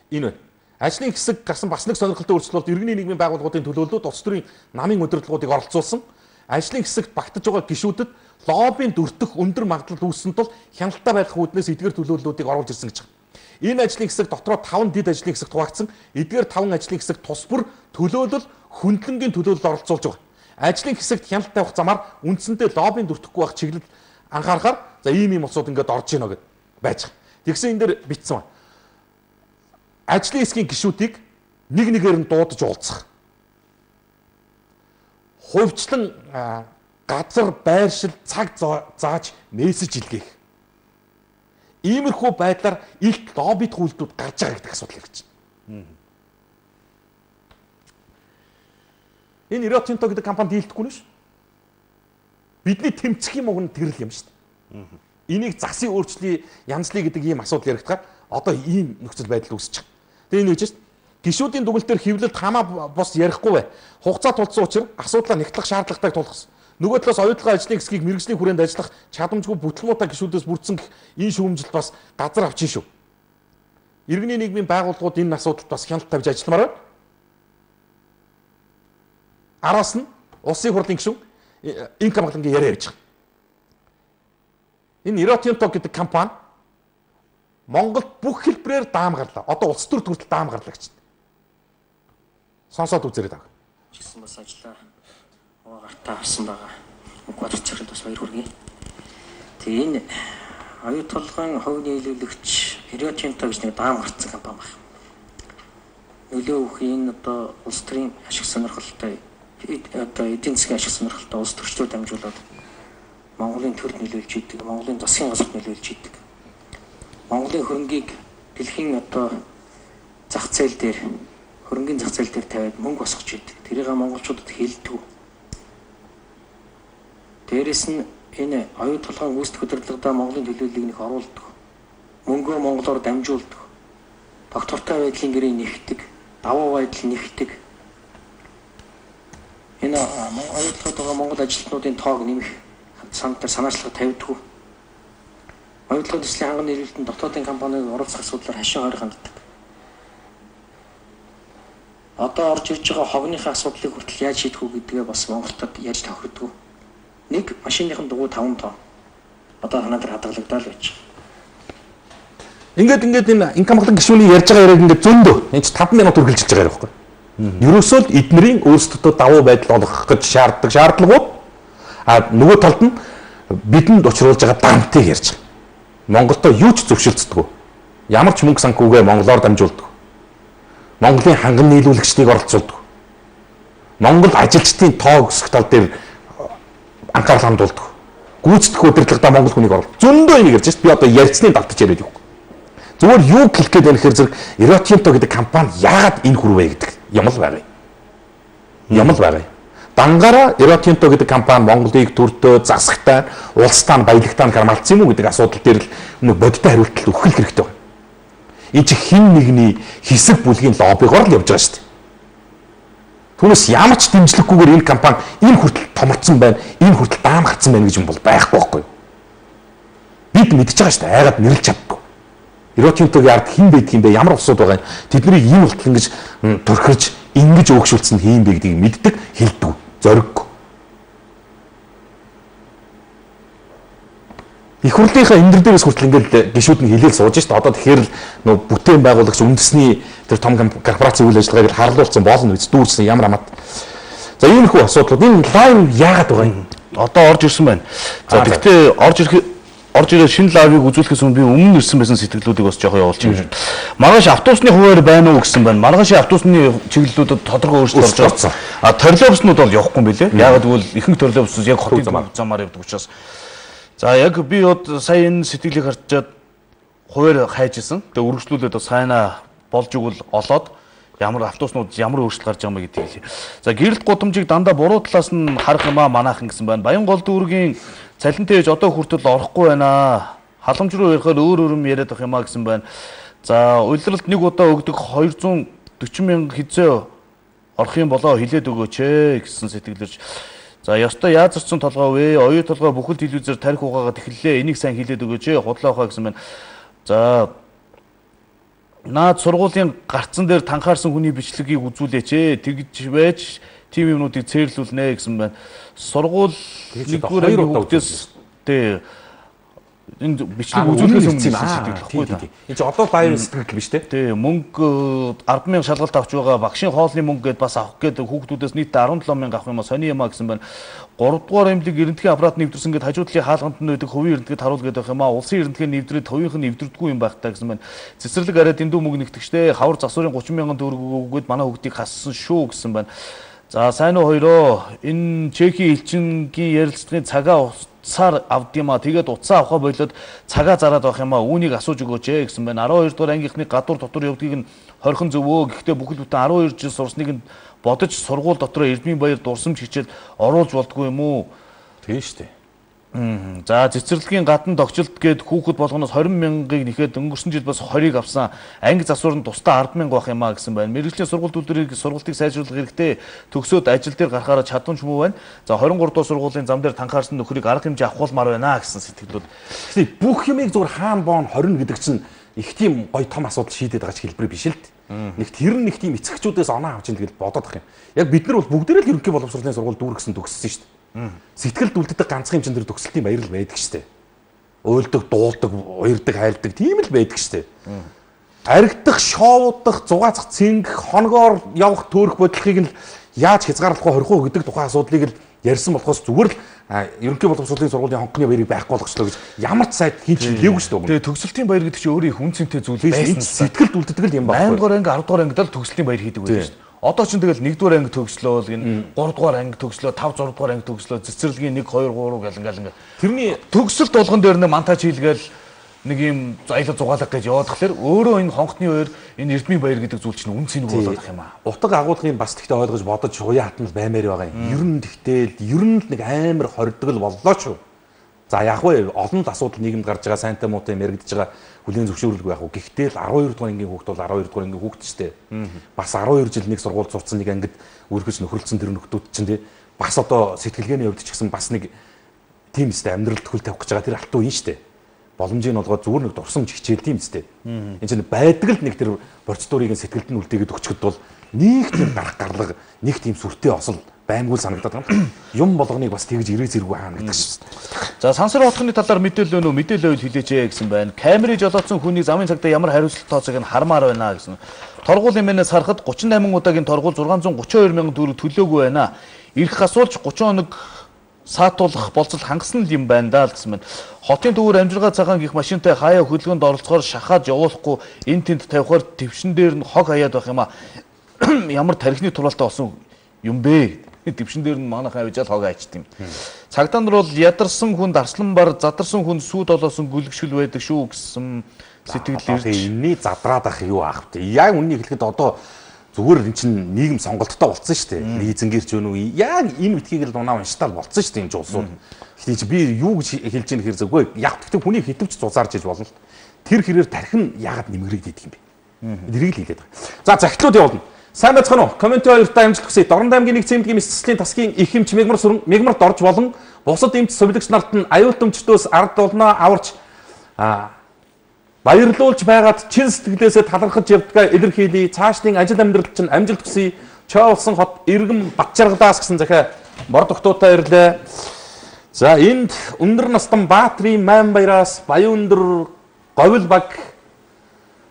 Энэ байна. Ажлын хэсэг гарсан бас нэг сонирхолтой өөрчлөлт иргэний нийгмийн байгууллагуудын төлөөллөд улс төрийн намын удирдлагуудыг оролцуулсан. Ажлын хэсэгт багтаж байгаа гишүүдэд лоббийн дөртөх өндөр магадлал үүссэн тул хяналттай байх үүднээс эдгээр төлөөллүүдийг оруулж ирсэн гэж байна. Энэ ажлын хэсэг дотроо 5 дид ажлын хэсэг хуваагдсан. Эдгээр 5 ажлын хэсэг тус бүр төлөөлөл хөндлөнгийн төлөөлөлд оролцуулж байгаа. Ажлын хэсэгт хяналт тавих замаар үндсэндээ лоббийн дөртөхгүй байх чиглэл анхаарахаар за ийм усууд ингээд орж ийнө гэд байж байгаа. Тэгсэн энэ дэр бичсэн байна. Ажлын хэсгийн гишүүдийг нэг нэгээр нь дуудаж уулзах. Хувьчлан газар байршил цаг зааж мессеж илгээх. Иймэрхүү байдлаар илт лоббит үйлдэлүүд гарч байгаа гэдэг асуудал ирж байна. Энэ Эротинто гэдэг компани дийлдэхгүй нь ш. Бидний тэмцэх юм уу тэрл юм ш. Энийг засын өөрчлөлий янзлий гэдэг ийм асуудал яригдахаар Одоо ийм нөхцөл байдал үүсэж байгаа. Тэгээ энэ үжиж гишүүдийн дүгнэлтээр хэвлэлд хамаа бос ярихгүй бай. Хугацаа тулцсан учраас асуудлаа нэгтлэх шаардлагатай тулгасан. Нөгөө талаас оюутлогын ажлын хэсгийг мэргэжлийн хүрээнд ажиллах чадамжгүй бүтлгүүтэй гишүүдээс бүрдсэн энэ шүүмжилт бас газар авчин шүү. Иргэний нийгмийн байгууллагууд энэ асуудалд бас хяналт тавьж ажилламаар байна. Араас нь улсын хурлын гишүүн энэ хамгаалангийн яриа явж байгаа. Энэ Хэрвээ гэдэг компани Монголд бүх хэлбэрээр даам гарлаа. Одоо улс төр төрөлд даам гарлаа гэж. Сонсоод үзээрэй таа. Чигсэн бас ажиллаа. Гартаа авсан байгаа. Гуйж чирэл бас баяр хүргэе. Тэгээ энэ оюу толгойн хувь нийлүүлэгч Хэрвээ гэж нэг даам гарцсан компани байна. Нөлөө өгөх энэ одоо улс төрийн ашиг сонирхолтой одоо эдийн засгийн ашиг сонирхолтой улс төрчдөө дамжуулаад Монголын төрд нөлөөлж идэг, Монголын засгийн газарт нөлөөлж идэг. Монголын хөрөнгийг дэлхийн одоо зах зээл дээр хөрөнгийн зах зээл дээр тавиад мөнгө босгож идэг. Тэрийг монголчуудад хэлдэг. Дээрээс нь энэ оюу толгойн үүсдэх удирдлагада Монголын төлөөллийг нэх оруулдаг. Мөнгөө монголоор дамжуулдаг. Доктортой байдлын гэрээ нэгтдэг, давуу байдал нэгтдэг. Энэ оюу толгойд Монгол ажилтнуудын тоог нэмэх санаачлага тавьдаг. Оюутлогын төслийн ханганы нэрвэлтэн дотоодын компаниг оролцох асуудлаар хашийн хойр ханддаг. Одоо орж ирж байгаа хогныхаа асуудлыг хүртэл яаж шийдэх үү гэдгээ бас Монголд яаж тохирдог. Нэг машиныхын дугуй 5 тонн. Одоо ханаадар хадгалагдаад байж байгаа. Ингээд энэ хамгаалан гишүүний ярьж байгаа яриаг ингээд зөндөө энэ 5 минут үргэлжилж байгаа юм байна. Ерөөсөө л эднэрийн өөрсдөө давуу байдал олгох гэж шаарддаг шаардлагууд нөгөө талд нь бидэнд учруулж байгаа дамтыг ярьж байгаа. Монголдо юу ч зөвшөлдсдөг. Ямар ч мөнгө санхүүгээ монголоор дамжуулдаг. Монголын ханган нийлүүлэгчдийг оролцуулдаг. Монгол ажилчдын тоо өсөх тал дээр анхаарал хандуулдаг. Гүйцэтгэх удирдлагада монгол хүнийг оруулах. Зөндөө энийг ярьж шít. Би одоо ярьцны давтаж яриад явах. Зүгээр юу хэлэх гээд байна гэхээр зэрэг Хэрвээ гэдэг компани яагаад энэ хүрвэ гэдэг юм л байгаа. Юм л байгаа. Дангаараа Хэрвээ гэдэг компани Монголыг төртөө засагтай, улстай баялагтай гармалцсан юм уу гэдэг асуудал дээр л бодиттой хариулт өгөх хэрэгтэй байна. Энэ чи хин нэгний хэсэг бүлгийн лоббигоор л явж байгаа шүү дээ. Түүнээс ямар ч дэмжлэггүйгээр энэ компани энэ хүртэл томорцсон байна, энэ хүртэл даам гарцсан байна гэж юм бол байхгүй байхгүй. Бид мэдчихэж байгаа шүү дээ. Айгаад нэрлж чаддаггүй. Хэрвээ яард хэн байдаг юм бэ? Ямар улсууд байгаа юм? Тэднийг ийм болтол ингэж төрхөж, ингэж өөгшүүлсэн хийм бэ гэдгийг мэддэг, хэлдэг, зориггүй. Их хурлынхаа эндэр дээрээс хүртэл ингээд гишүүд нь хилээл сууж шít. Одоо тэгэхээр л нөө бүтээн байгуулагч үндэсний тэр том корпорацийн үйл ажиллагааг харлуулсан болно биз дүүрсэн ямар амат. За иймэрхүү асуудлууд энэ лайв яагаад байгаа юм? Одоо орж ирсэн байна. За тэгтээ орж ирээд шинэ лайвыг үзүүлэхээс өмнө би өмнө ирсэн байсан сэтгэлдлүүдийг бас жоохон явуулж байна. Маргааш автобусны хуваар байна уу гэсэн байна. Маргаашийн автобусны чиглэлүүдэд тодорхой өөрчлөлт орж ирсэн. Троллейбуснууд бол явахгүй юм билээ. Яагаад гэвэл ихэнх троллейбусууд яг хотын замаар явдаг учраас. За яг би сая энэ сэтгэлийг харчаад хуваар хайжсэн. Тэгээ үргэлжлүүлээд бас хайнаа болж игэл олоод ямар автобуснууд ямар өөрчлөлт гарч байгаа юм гэдгийг хэлье. За гэрэлт гудамжийг дандаа буруу талаас нь харах юм манайхан гэсэн байна. Баянгол дүүргийн цалинтай ээж одоо хүртэл орохгүй байна. Халамж руу ярихаар өөр юм яриад байх юм гэсэн байна. За улиралд нэг удаа өгдөг 240 мянга хизээ орох юм болоо хилээд өгөөч гэсэн сэтгэлэрч. За ёстой яаж зарцсан толгой вэ? Оюу толгой бүхэл телевизээр тарих угаагаад эхэллээ. Энийг сайн хилээд өгөөч. Худлаа ухаа гэсэн байна. За наад сургуулийн гарцсан дээр танхаарсан хүний бичлэгийг үзүүлээч. Тэгж байж тим юмнуудыг цээрлүүлнэ гэсэн байна. Сургууль нэгдүгээр хүүхдээс тэ энэ бичлэг үзүүлэхээс өмнө сэтгэл баггүй да. Энэ ч одоо баяр сэтгэл биш те. Тий мөнгө 10,000 шалгалт авч байгаа багшийн хоолны мөнгө гэдээ бас авах гэдэг хүүхдүүдээс нийтдээ 17,000 авах юм а сони юм а гэсэн байна. 3 дугаар эмнэлэг эрдэнэгийн аппарат нэвтэрсэн гэд хажуудлын хаалганд нь байдаг хувийн эрдэнэгэд харуул гэдэг юм а улсын эрдэнэгээ нэвтрээд хувийнх нь нэвтрдэггүй юм байх таа гэсэн байна. Цэцэрлэг арай дэндүү мөнгө нэгтгэжтэй хавар засварын 30,000 төгрөг өгөөд манай хүүхдийг хассан шүү гэсэн байна. За сайн уу хоёроо энэ Чехийн элчингийн ярилцлагын цагаа цаар авд юм а тэгээд уцаа авахаа болоод цагаа зараад байх юм а үүнийг асууж өгөөч гэсэн байна. 12 дугаар ангийнхны гадуур дотор явдгийг нь хорхон зөвөө гэхдээ бүхэл бүтэн 12 жил сурсныг нь бодож сургууль дотор Эрдмийн баяр дурсамж хичээл оруулж болдгүй юм уу? Тийм шүү дээ. За цэцэрлэгийн гадна тогтчлт гээд хүүхэд болгоноос 20 мянгаыг нэхэд өнгөрсөн жил бас 20-ыг авсан анги засварнд тусдаа 10 мянга байх юмаа гэсэн байна. Мэргэжлийн сургууль төлбөрийг сургалтыг сайжруулах хэрэгтэй төгсөөд ажил дээр гарахаараа чадамж муу байна. За 23 дугаар сургуулийн зам дээр танхаарсан нөхрийг арга хэмжээ авахулмаар байна гэсэн сэтгэлдүүд. Тэгэхээр бүх юмыг зөвхөн хаан боон 20 гэдэг чинь их тийм гоё том асуудал шийдээд байгаа ч хэлбэр биш л дээ. Нэг тэр нэг тийм эцэгчүүдээс оноо авч ийн тэгэл бодоод ах юм. Яг бид нар бол бүгдээрээ л ерөнхий боловсролын сургууль дүүргэсэн төгссөн шүү дээ. Сэтгэл дүлддэг ганцхан юм чин тэр төгсөлтийн баяр л байдаг штэ. Уйлдаг, дуулдаг, уярдаг, хайлдаг тийм л байдаг штэ. Аригдах, шоудах, зугаацах, цэнгэх, хоногоор явах төөрөх бодлогыг нь яаж хязгаарлах вэ 20% гэдэг тухайн асуудлыг л ярьсан болохоос зүгээр л ерөнхий боловсролын сургуулийн хонхны баярыг байхгүй болгочлоо гэж ямар ч сайд хийж хэлээгүй штэ. Тэгээ төгсөлтийн баяр гэдэг чинь өөрөө их үнцэнтэй зүйл байсан. Сэтгэл дүлддэг л юм байна. 8 дугаар анги, 10 дугаар ангид л төгсөлтийн баяр хийдэг байсан штэ. Одоо ч тэгэл 1 дугаар анги төгслөө, энэ 3 дугаар анги төгслөө, 5 6 дугаар анги төгслөө, цэцэрлэгийн 1 2 3 гэл ингээл. Тэрний төгсөлт болгон дээр нэг монтаж хийлгээл нэг юм аялал зугаалга гэж яваад тахлаар өөрөө энэ хонхны баяр, энэ эрдмийн баяр гэдэг зүйл чинь үн цэнийг болоод ах юм аа. Утга агуулгын бас тэгтээ ойлгож бодож хуяа хатмал баймаар байгаа юм. Ер нь тэгтэл ер нь л нэг амар хордгол боллоо шүү. За яг вэ олон л асуудал нийгэмд гарч байгаа сайнтай муутай мэрэгдэж байгаа хүлийн зөвшөөрөлгүй яг уу. Гэхдээ л 12 дугаар ангийн хүүхд бол 12 дугаар ангийн хүүхд ч дээ. Бас 12 жил нэг сургууль сурцсан нэг ангид өөргөж нөхөрлөсөн тэр нөхдүүд чинь дээ. Бас одоо сэтгэлгээний хувьд ч гэсэн бас нэг тийм үстэй амьдрал төхөл тавих гэж байгаа тэр алтуу юм штэ. Боломжийг нь олгоод зүгээр нэг дурсамж хичээл тийм үстэй. Энд чинь байдаг л нэг тэр процедурыг сэтгэлд нь үлдээгээд өгчөд бол нэг тийм гарах гарлага, нэг тийм сүртэй осол баймгүй санагдаад байна. Юм болгоныг бас тэгж ирээ зэрэг хаана гэдэг шүү дээ. За сансар хотхны талаар мэдээлэл өнөө мэдээлэл ойл хэлээч гэсэн байна. Камерыг жолоодсон хүний замын цагтаа ямар хариуцлага тооцоог нь хармаар байна гэсэн. Торгуулийн мэнээс харахад 38 удаагийн торгуул 632 мянган төгрөг төлөөгүй байна. Ирэх асуулж 30 хоног саатуулах болцол хангасан юм байна даа гэсэн байна. Хотын төвөр амжиргаа цагаан гих машинтай хаяа хөдөлгөөнд оролцохоор шахаад явуулахгүй энэ тэнд тавихаар твшин дээр нь хог хаяад байх юм а. Ямар тархины туралтай болсон юм бэ? Твшин дээр нь манайхан авижаал хог хайчт юм. Цагдаа нар бол ядарсан хүн дарслан бар, задарсан хүн сүйд олоосон гүлгшил байдаг шүү гэсэн сэтгэл ирж. Энэний задраад ах юу аах вэ? Яг үннийг хэлэхэд одоо зүгээр эн чинь нийгэм сонголттой болцсон шүү дээ. Лизингэрч өнөө яг энэ битгийг л унаа унштал болцсон шүү дээ энэ улсууд. Гэхдээ би юу гэж хэлж ийм хэрэг зөвгүй. Яг тэгтээ хүний хитвч зузаарж иж болно л. Тэр хэрээр тархин яагаад нэмгэрэгдээд юм бэ? Тэрийг л хэлээд байгаа. За захидлууд явуулна. Сайн байцгаана уу? Коммент хоёртаа амжилт хүсье. Дорн аймгийн нэг цэмдгийн мэсцлийн тасгийн их эмч мегмарт орж болон бусад эмч сувилагч нарт нь аюултамжтөөс ард олноо аварч баярлуулж байгаад чин сэтгэлээсээ талархаж явдгаа илэрхийлье. Цаашдын ажил амьдралд чинь амжилт хүсье. Чоо улсын хот иргэн Батчаргалаас гэсэн захиа мор догтуутай ирлээ. За энд өндөр настан Баатрийн Майнбаяраас Баян-өндөр Говьл баг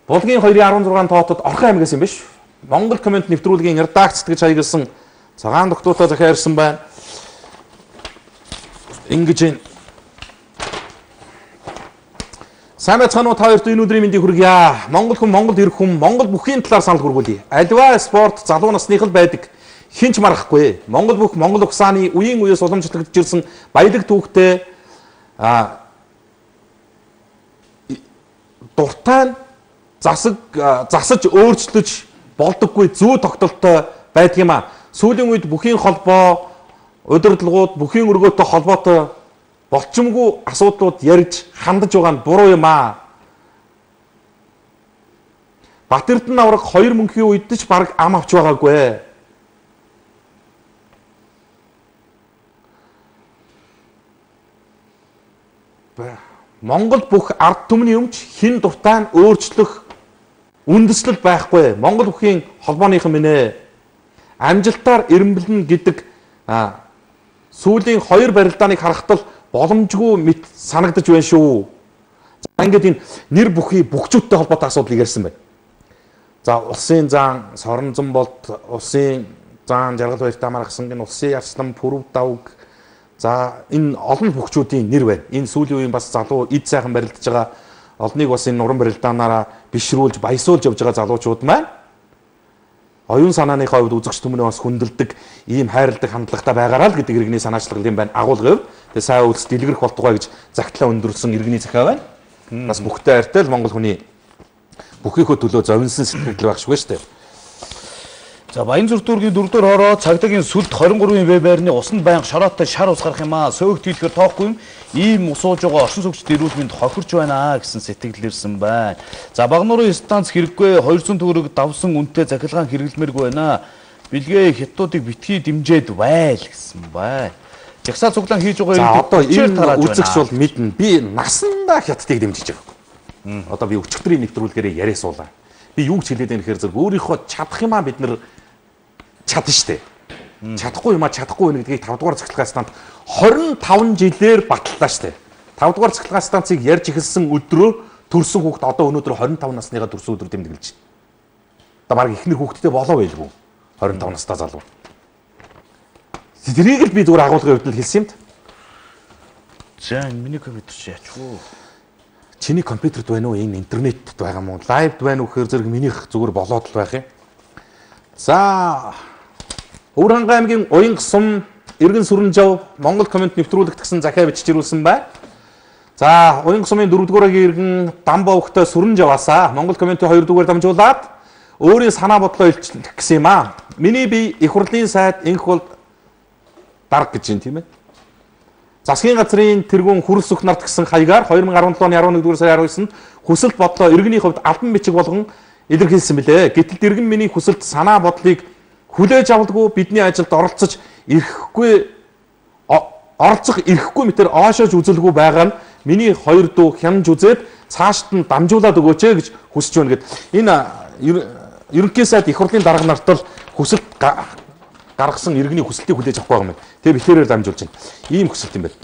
Булгийн 2-16 тоотод Орхон аймгаас юм биш. Монгол коммент нэвтрүүлгийн редакцт гэж хаягдсан цагаан догтуутай захиа ирсэн байна. Ингэж энэ сайн байцгаана уу та хоёрт энэ өдрийн мэндийг хүргье. Монгол хүн, Монголд ирэх хүн, Монгол бүхний талаар санал хүргүүлье. Альва спорт залуу насных л байдаг. Хинч марахгүй. Монгол бүх Монгол угсааны үеийн үеэс уламжлагдж ирсэн баялаг түүхтэй дуртай засаж өөрчлөж болдоггүй зүү тогтолтой байдаг юм а. Сүүлийн үед бүхийн холбоо, удирдлагууд бүхийн өргөөтэй холбоотой болчмгүй асуудлууд ярьж хандаж байгаа нь буруу юм а. Батэрдэн авраг 2 мөнхийн үед ч баг ам авч байгаагүй. Монгол бүх ард түмний өмч хин дуртай нь өөрчлөх үндэслэл байхгүй. Монгол бүхийн холбооныхан минь амжилтаар эренбэлнэ гэдэг сүүлийн 2 барилдааныг харахад боломжгүй мэт санагдаж байна шүү. За ингээд энэ нэр бүхий бүгчүүдтэй холбоотой асуудлыг ярьсан байна. За улсын зан, Сорон болд, улсын зан, Жаргал баяртай маргасан гин улсын ярслан, Пүрэв давг. За энэ олон бүгчүүдийн нэр байна. Энэ сүүлийн үеийн бас залуу эд сайхан барилдаж байгаа олныг бас энэ нуран барилдаанаараа бишрүүлж, баясуулж явж байгаа залуучууд маань оюун санааныхаа хувьд үзэгч түмнээ бас хүндэлдэг, ийм хайрладаг хандлагатай байгаараа л гэдэг иргэний санаачлал юм байна. Агуулгын хувьд тэгээ сайн үйлс дэлгэрэх болтугай гэж загтлаа өндөрлсөн иргэний захиа байна. Бас бүхтэй хайртай л Монгол хүний бүхийхөө төлөө зовинсан сэтгэл байх шиг байна шүү дээ. За Баянзүр дүүргийн 4-р хороо цагдаагийн сүлд 23-ын веб-байрны усанд байнга шороотой шар ус гарах юм аа. Сөөгт хийлэхээр тоохгүй юм. Ийм ус ууж байгаа орчин суугчдын эрүүл мэнд хохирч байна аа гэсэн сэтгэл ирсэн байна. За Багнуурын станц хэрэггүй 200 төгрөг давсан үнэтэй захилгаан хэрэглэмээргүй байна. Билгээ хятадуудыг битгий дэмжээд байл гэсэн байна. Жагсаа цуглаан хийж байгаа юм. За одоо энэ үзэгч бол мэднэ. Би насандаа хятадыг дэмжиж байгаа. Одоо би өчигдрийн нэвтрүүлгээрээ яриа суулаа. Би юу ч хэлээд байх хэрэг өөрийнхөө чадах юмаа бид нэр чадна штэ. Чадахгүй юмаа чадахгүй байна гэдгийг 5 дугаар цахилгаан станцд 25 жилээр баталлаа штэ. 5 дугаар цахилгаан станцыг ярьж эхэлсэн өдрөө төрсөн хүүхд одоо өнөөдөр 25 насныгаа төрсөн өдөр тэмдэглэж байна. Одоо баг ихнэр хүүхдтэй болоо байлгүй. 25 настай залуу. Тэрийг л би зүгээр агуулгын хувьд л хэлсэн юм. За миний компьютер чи яачгүй. Чиний компьютерд байна уу? Энэ интернетд байгаа мó? Лайвд байна уу гэхээр зэрэг минийх зүгээр болоод л байх юм. За Өвөрхангай аймгийн Уянга сум Иргэн Сүрэнжав Монгол коммент нэвтрүүлэгт гэсэн захиа бичиж ирүүлсэн байна. За Уянга сумын 4-р иргэн Дамба өгтөө Сүрэнжаваасаа Монгол комментийн 2-р дамжуулаад өөрийн санаа бодлоо илчлэх гэсэн юм аа. Миний бие их хурлын сайд инх бол дарга гэж юм тийм ээ. Засгийн газрын тэргүүн хүрэлц өх нарт гэсэн хаягаар 2017 оны 11-р сарын 19-нд хүсэлт бодлоо иргэний хувьд албан бичиг болгон илэрхийлсэн билээ. Гэтэл иргэн миний хүсэлт санаа бодлыг хүлээж авалгүй бидний ажилд оролцож оролцох ирэхгүй мэтэр оошоож үзэлгүй байгаа нь миний 2 дүү хянаж үзээд цаашд нь дамжуулаад өгөөч гэж хүсэж байна гэд. Энэ ерөнхий сайд их хурлын дарга нарт л хүсэлт гаргасан иргэний хүсэлтийг хүлээж авах байгаа юм. Тэгээ битээрээр дамжуулж байна. Ийм хүсэлт юм байна.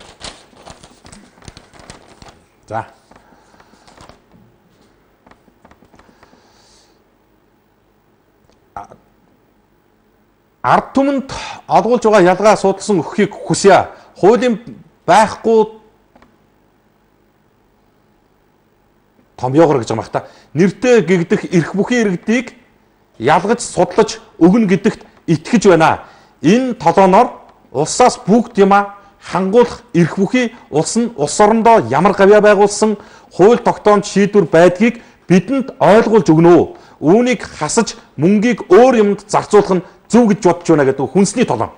За. Ард түмэнд олгуулж байгаа ялгаа судалсан өгөхийг хүсье. Хуулийн байхгүй томьёогоор гэж байгаа юм та. Нэртэй гэгдэх эрх бүхий иргэдийг ялгаж судлаж өгнө гэдэгт итгэж байна. Энэ толооноор улсаас бүгд юма хангуулах эрх бүхий улс нь улс орондоо ямар гавьяа байгуулсан хууль тогтоомж шийдвэр байдгийг бидэнд ойлгуулж өгнө. Үүнийг хасаж мөнгийг өөр юмд зарцуулах нь зөв гэж бодож байна гэдэг хүнсний толон.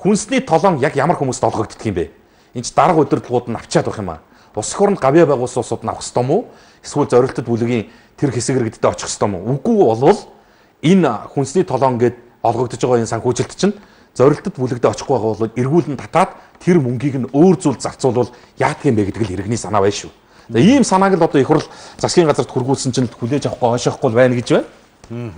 Хүнсний толон яг ямар хүмүүст олгогддог юм бэ? Энд дарга удирдлагууд нь авчаад байх юм аа. Улс орнд гавьяа байгуулсан улсууд нь авах ёстой мó? Эсвэл зорилттой бүлгийн тэр хэсэг иргэдэд очих ёстой мó? Үгүй болвол энэ хүнсний толон гэд олгогдож байгаа энэ санхүүжилт чинь зорилттой бүлэгдээ очихгүй байгаа бол эргүүлэн татаад тэр мөнгийг нь өөр зүйлд зарцуулвал яадг юм бэ гэдэг л иргэний санаа байна шүү. Ийм санааг л одоо их хурл засгийн газарт хургуулсан чинь хүлээж авахгүй хойшоохгүй байна гэж байна.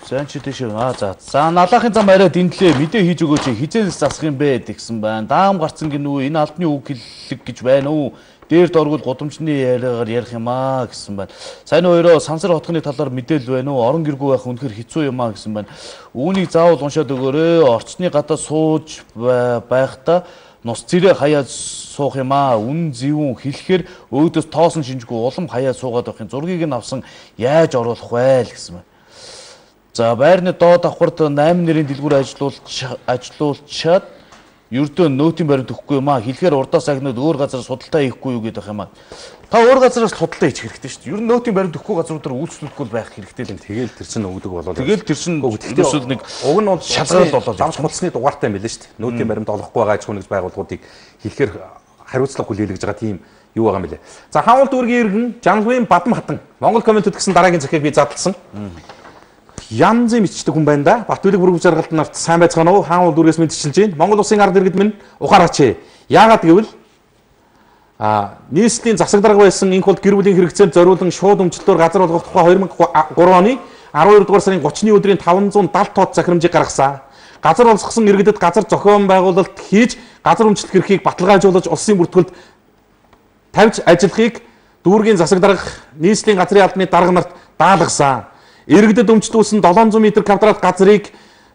За чи тийш за налахын зам арай дэндлээ мэдээ хийж өгөөч хизээс засах юм бэ гэсэн байна. Даам гарцсан гинүү энэ албаны үг хэллэг гэж байна уу? Дээрд оргол гудамжны яриагаар ярих юм аа гэсэн байна. Сайн өөрөө сансар хотхны талаар мэдээлэл байна уу? Орон гэргүй байх үнэхэр хэцүү юм аа гэсэн байна. Үүнийг заавал уншаад өгөөрэй. Орчны гадаа сууж байхдаа нус цэрэ хаяад суух юм аа. Үн зэвүүн хэлэхээр өөдөөс тоосон шинжгүй улам хаяад суугаад байхын зургийг нь авсан яаж оруулах вэ гэсэн байна. За байрны доод давхарт 8 нэрийн дэлгүүр ажиллуулчаад ердөө нөөтийн баримт өгөхгүй юм аа. Хэлэхээр урдаас агнууд өөр газар судалтай хийхгүй юу гэдэг юм аа. Та өөр газараас судалтай хийх хэрэгтэй шүү дээ. Ер нь нөөтийн баримт өгөхгүй газруудаар үйлчлүүлэхгүй байх хэрэгтэй л юм. Тэгэл тэр чинь өгдөг болоо. Тэгэл тэр чинь ерөөсөө нэг уг нь бол шалгарал болоо. Замч худалсны дугаартай юм билээ шүү дээ. Нөөтийн баримт олохгүй байгаа аж ахуйн нэгж байгууллагуудыг хэлэхээр хариуцлага хүлээлгэж байгаа тийм юу байгаа юм бэлээ. За хаанул дүүргийн иргэн Жанлгын Бадам хатан Монгол комментэд гэсэн дараагийн захиаг би задлсан. Янзын мичдэг хүн байна да. Батбилэг бүргэж жаргалт нарт сайн байцгаана уу? Хаанул дүүргээс мэдчилж байна. Монгол улсын ард иргэд минь ухаараач. Яагаад гэвэл нийслэлийн засаг дарга байсан инх бол гэр бүлийн хэрэгцээнд зориулан шууд өмчлөлөөр газар олгох тухай 2003 оны 12 дугаар сарын 30-ны өдрийн 570 тоод захирамжийг гаргасан. Газар олсгосон иргэдэд газар зохион байгуулалт хийж газар өмчлөх эрхийг баталгаажуулж улсын бүртгэлд тавьж ажиллахыг дүүргийн засаг дарга нийслэлийн газрын албаны дарга нарт даалгасан. Иргэдэд өмчлүүлсэн 700 м квадрат газрыг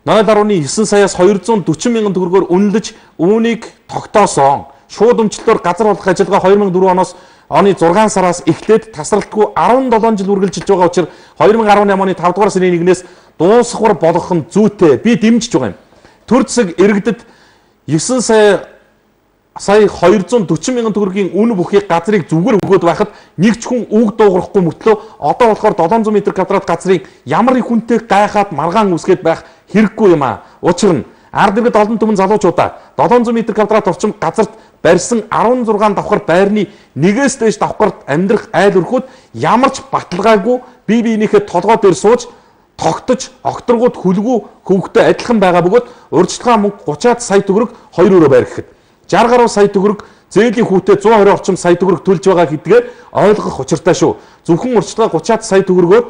0.9 саяас 240 мянган төгрөгөөр үнэлж үүнийг тогтоосон. Шууд өмчлөлөөр газар олох ажиллагаа 2004 оноос оны 6 сараас эхлээд тасралтгүй 17 жил үргэлжилж байгаа учраас 2018 оны 5 дугаар сарын 1-ээс дуусахвар болгох нь зүйтэй. Би дэмжиж байгаа юм. Төр засаг иргэдэд 9 сая сая 240 мянган төгрөгийн үн бүхий газрыг зүгээр өгөөд байхад нэг ч хүн үг дуугарахгүй мөртлөө одоо болохоор 700 м2 газрыг ямар их хүнтэй гайхаад маргаан үсгээд байх хэрэггүй юм аа. Учир нь ард иргэд олон түмэн залуучуудаа 700 м2 орчим газарт барьсан 16 давхар байрны нэгээс дээш давхарт амьдрах айл өрхөд ямар ч баталгаагүй бие биенийхээ толгой дээр сууж тогтож огторгууд хүлгүү хөвгтэй адилхан байгаа бөгөөд урьдчилгаан мөнгө 30-аад сая төгрөг 2 өрөө байр гэхэд 60 гаруй сая төгрөг зээлийн хүүтэй 120 орчим сая төгрөг төлж байгаа гэдгээр ойлгох учиртай шүү. Зөвхөн урьдчилгаа 30-аад сая төгрөгөөр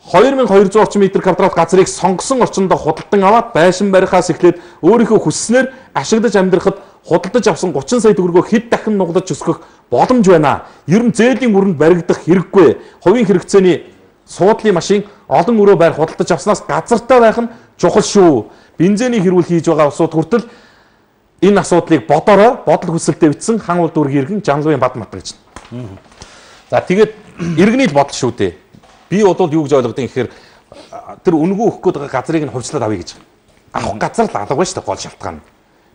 2200 орчим м2 газрыг сонгосон орчиндоо худалдан аваад байшин барихаас эхлээд өөрийнхөө хүсснээр ашиглаж амьдрахад худалдаж авсан 30 сая төгрөгөө хэд дахин нуглаж өсгөх боломж байна. Ер нь зээлийн мөрөнд баригдах хэрэггүй. Хувийн хэрэгцээний суудлын машин олон өрөө байр худалдаж авснаас газартай байх нь чухал шүү. Бензиний хэрүүл хийж байгаа усууд хүртэл энэ асуудлыг бодорой, бодол хүсэлтэд бичсэн хан улд дүүргийн иргэн Жанлугийн бад мат гэж. За тэгээд иргэний л бодол шүү дээ. Би бодвол юу гэж ойлгодгийг гэхээр тэр үнгүү өгөх гээд байгаа газрыг нь хувьчлаад авъя гэж. Авах газар л алга байна шүү дээ гол шалтгаан.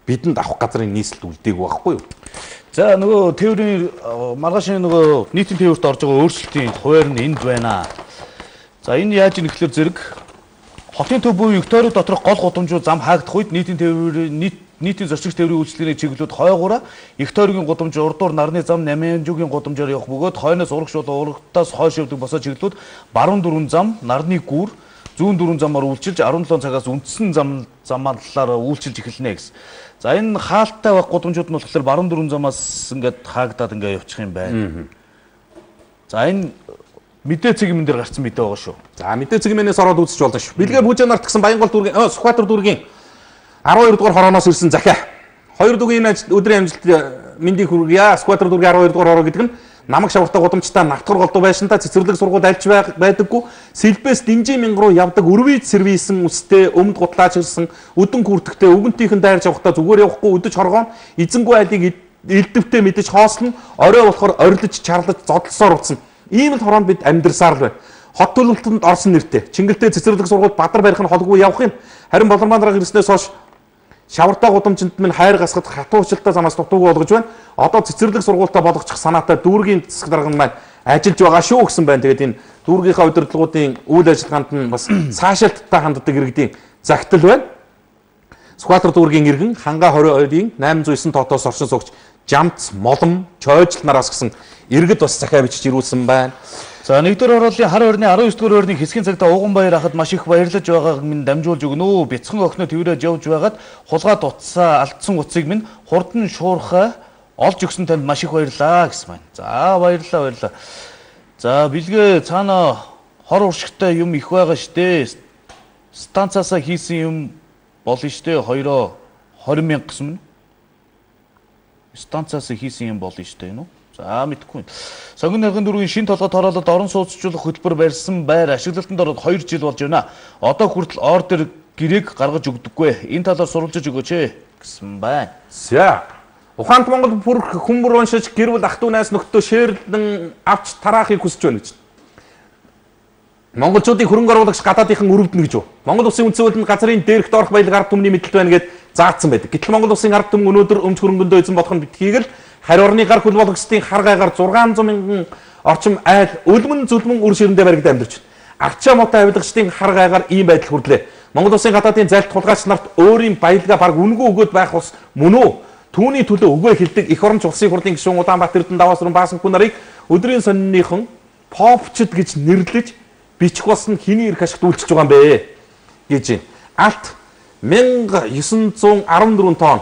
Бидэнд авах газрын нийслэлд үлдээгүй байхгүй юу? За нөгөө тээврийн маргаашийн нөгөө нийтийн тээврт орж байгаа өөрчлөлтийн хуваар нь энд байна. За энэ яаж ийм гэхэлэр зэрэг хотын төв буюу Викторийн доторх гол гудамжууд зам хаагдах үед нийтийн зорчигч тээврийн үйлчлэгийн чиглэлүүд хойгоороо Викторийн гудамж урдуур нарны зам 8-ын гудамжаар явах бөгөөд хойноос урагш болон урагтаас хойш явдаг босоо чиглэлүүд баруун дөрвөн зам нарны гүр зүүн дөрвөн замаар үйлчилж 17 цагаас үндсэн замаар үйлчилж эхэлнэ гэсэн. За энэ хаалттай байх гудамжууд нь болохоор баруун дөрвөн замаас ингээд хаагдаад ингээд явчих юм байна. За энэ мэдээ цэгмэн дээр гарсан мэдээ байгаа шүү. За мэдээ цэгмэнээс ороод үзэж болно шүү. Бэлгээ бүжээнарт гэсэн Баянгол дүүргийн Сүхбаатар дүүргийн 12 дугаар хорооноос ирсэн захиа. 2 дугийн өдрийн амжилт мэндийг хүргье. Сүхбаатар дүүргийн 12 дугаар хороо гэдэг нь намаг шавартай гудамжтай нагтхар голдуу байшинтай цэцэрлэг сургууль альж байдаггүй сэлбээс динжин мянга руу явдаг өрвийд сервисэн үстэй өмд гутлаач ирсэн өдөн хүртэгтэй өгөнтийнхэн дайрж явахдаа зүгээр явахгүй өдөж хоргоон эзэнгүй айлыг элдвтэй мэдэж хоослон орой болохоор орилж чарлаж зодлсоор уцсан. Ийм л хороонд бид амьдрсаар л байна. Хот төлөвлөлтөнд орсон нэртэй Чингэлтэй цэцэрлэг сургууль Бадар барих нь холгүй явах юм. Харин болорман дараагийн ирснээс хойш шавартай гудамжинд минь хайр гасгад хатуучилтай замаас дутуугүй болгож байна. Одоо цэцэрлэг сургуультай болгочих санаатай дүүргийн засаг дарга маань ажиллаж байгаа шүү гэсэн байна. Тэгээд энэ дүүргийнхаа удирдлагуудын үйл ажиллагаанд нь бас цаашаалттай ханддаг иргэдийн загтал байна. Сүхбаатар дүүргийн иргэн хангаа 22-ийн 809 тоотоос оршин суугч Жамц, Молом, Чойжл нараас гэсэн иргэд бас захиа бичиж ирүүлсэн байна. За нэгдүгээр хорооллын хар орны 19-р орны хэсгийн цагта Уганбаяр ахад маш их баярлаж байгааг минь дамжуулж өгнө. Бяцхан охиноо тэрэж явж байгаад хулгайд утсаа алдсан утсыг минь хурдан шуурхай олж өгсөн танд маш их баярлаа гэсэн байна. За баярлаа. За бэлгээ цаана хор уршигтай юм их байгаа штэ. Станцаасаа хийсэн юм болно штэ. 20 мянга гэсэн. Станцаасаа хийсэн юм болно штэ энэ үү? За мэдгүй. Сонгон наргын дүүргийн шин толгой тороолоод орон сууцчлах хөтөлбөр барьсан байр ашиглалтанд ороод 2 жил болж байна. Одоо хүртэл ордер гэрээг гаргаж өгдөггүй. Энэ талаар сурвалжиж өгөөч гэсэн байна. За. Ухаант Монгол бүр хүмүүр уншиж гэрвэл ах トゥ найс нөхдөө шээрлэн авч тараахыг хүсэж байна гэж. Монголчуудын хөрөнгө оруулагч гадаадынхан өрөвдөнө гэж юу? Монгол улсын үндсэн хуулинд газрын дээрхт орох баялаг ард түмний мэдлэл байна гэд заагдсан байдаг. Гэтэл Монгол улсын ард түмэн өнөөдөр өмч хөрөнгөндөө эзэн болох нь битгийг л харь орны гар хөл болгочдын хар гайгаар 600 мянган орчим айл өлмөн зүлмэн үр ширэндээ баригдаад амьдарч байна. Арчаа мотой авилгачдын хар гайгаар ийм байдал хүрдлээ. Монгол улсын гадаадын зайлт хулгайч нарт өөрийн баялгаа баг үнгүй өгөөд байх ус мөн үү? Түүний төлөө өгөө хэлдэг эх оронч улсын хурлын гишүүн Улаанбаатар Эрдэнэ Даваасрын Баасанхүү нарыг өдрийн сонинныхон попчд гэж нэрлэж бичих болсон хиний эрх ашигт үйлчилж байгаа юм бэ гэж байна. Алт 1914 тонн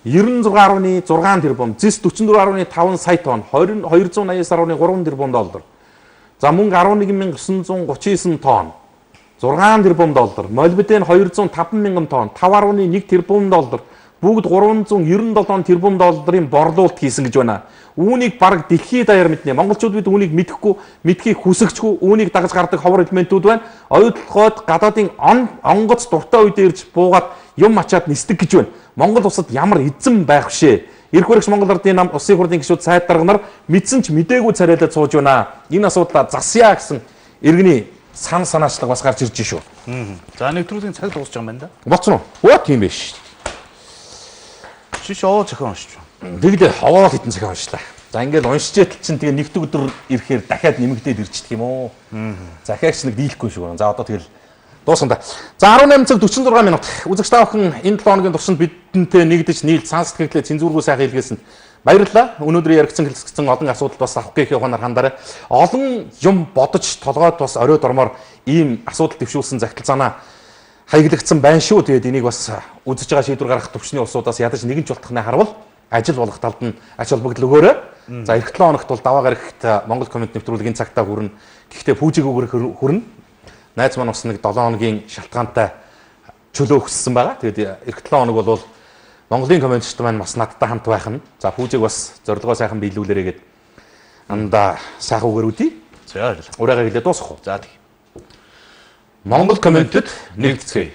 96.6 тэрбум, зис 44.5 сая тонн, 289.3 тэрбум доллар. За мөнгө 11,939 тонн, 6 тэрбум доллар, молибден 205 мянган тонн, 5.1 тэрбум доллар, бүгд 397 тэрбум долларын борлуулалт хийсэн гэж байна. Үүнийг бараг дэлхийд даяар мэднэ. Монголчууд бид үүнийг мэдэхгүй, мэдхийг хүсэгчгүй, үүнийг дагаж гардаг ховор элементүүд байна. Оюутлогоод гадаадын онгоц дуртай үед ирж буугаад юм ачаад нисдэг гэж байна. Монгол улсад ямар эзэн байх вшээ. Ирэх баригч Монгол Ардын нам улсын хурлын гишүүд сайд дарга нар мэдсэн ч мдээгүй царайлаад сууж байна. Энэ асуудлаа засъя гэсэн иргэний санаачлага бас гарч ирж шүү. За нэвтрүүлгийн цаг дуусч байгаа юм байна да. Боцно уу? Оо тийм биш. Биш оо зохион уншиж байна. Тэглээ ховоо хитэн зохион уншлаа. За ингээд уншижээд чинь тэгээ нэгд өдөр ирэхээр дахиад нэмэгдээд ирчихдэг юм уу? Захиагч нэг дийлэхгүй шүү. За одоо тэгэл дуусна да. За 18 цаг 46 минут. Үзэгч та бүхэн энэ 7 хоногийн туршид бидэнтэй нэгдэж нийлж цаанс сэтгэлээ цензургүй сайхан хэлгээсэнд баярлалаа. Өнөөдөр яригдсан хэлэлцсэн олон асуудалд бас авах гээх ухаанаар хандаарай. Олон юм бодож толгойд бас орой дормоор ийм асуудал дэвшүүлсэн захидалцаанаа хаяглагдсан байна шүү. Тэгээд энийг бас үзэж байгаа шийдвэр гаргах төвчний улсуудаас ядаж нэгэн ч болтохны харвал ажил болох талд нь ач холбогдол өгөөрэй. За эх 7 хоногт бол даваа гарагт Монгол коммент нэвтрүүлгийн цагтаа хүрнэ. Гэхдээ пүүжиг өгөх хүрнэ. Найз маань бас нэг 7 хоногийн шалтгаантай чөлөө өгсөн байгаа. Тэгээд эх 7 хоног бол Монголын комментчд маань бас надтай хамт байх нь. За пүүжиг бас зорилгоо сайхан биелүүлээрэй гэд андаа сайхан үгээр үдий. За ураагаа хэлээ дуусгах уу? За тийм. Монгол комментэд нэгдэцгээе.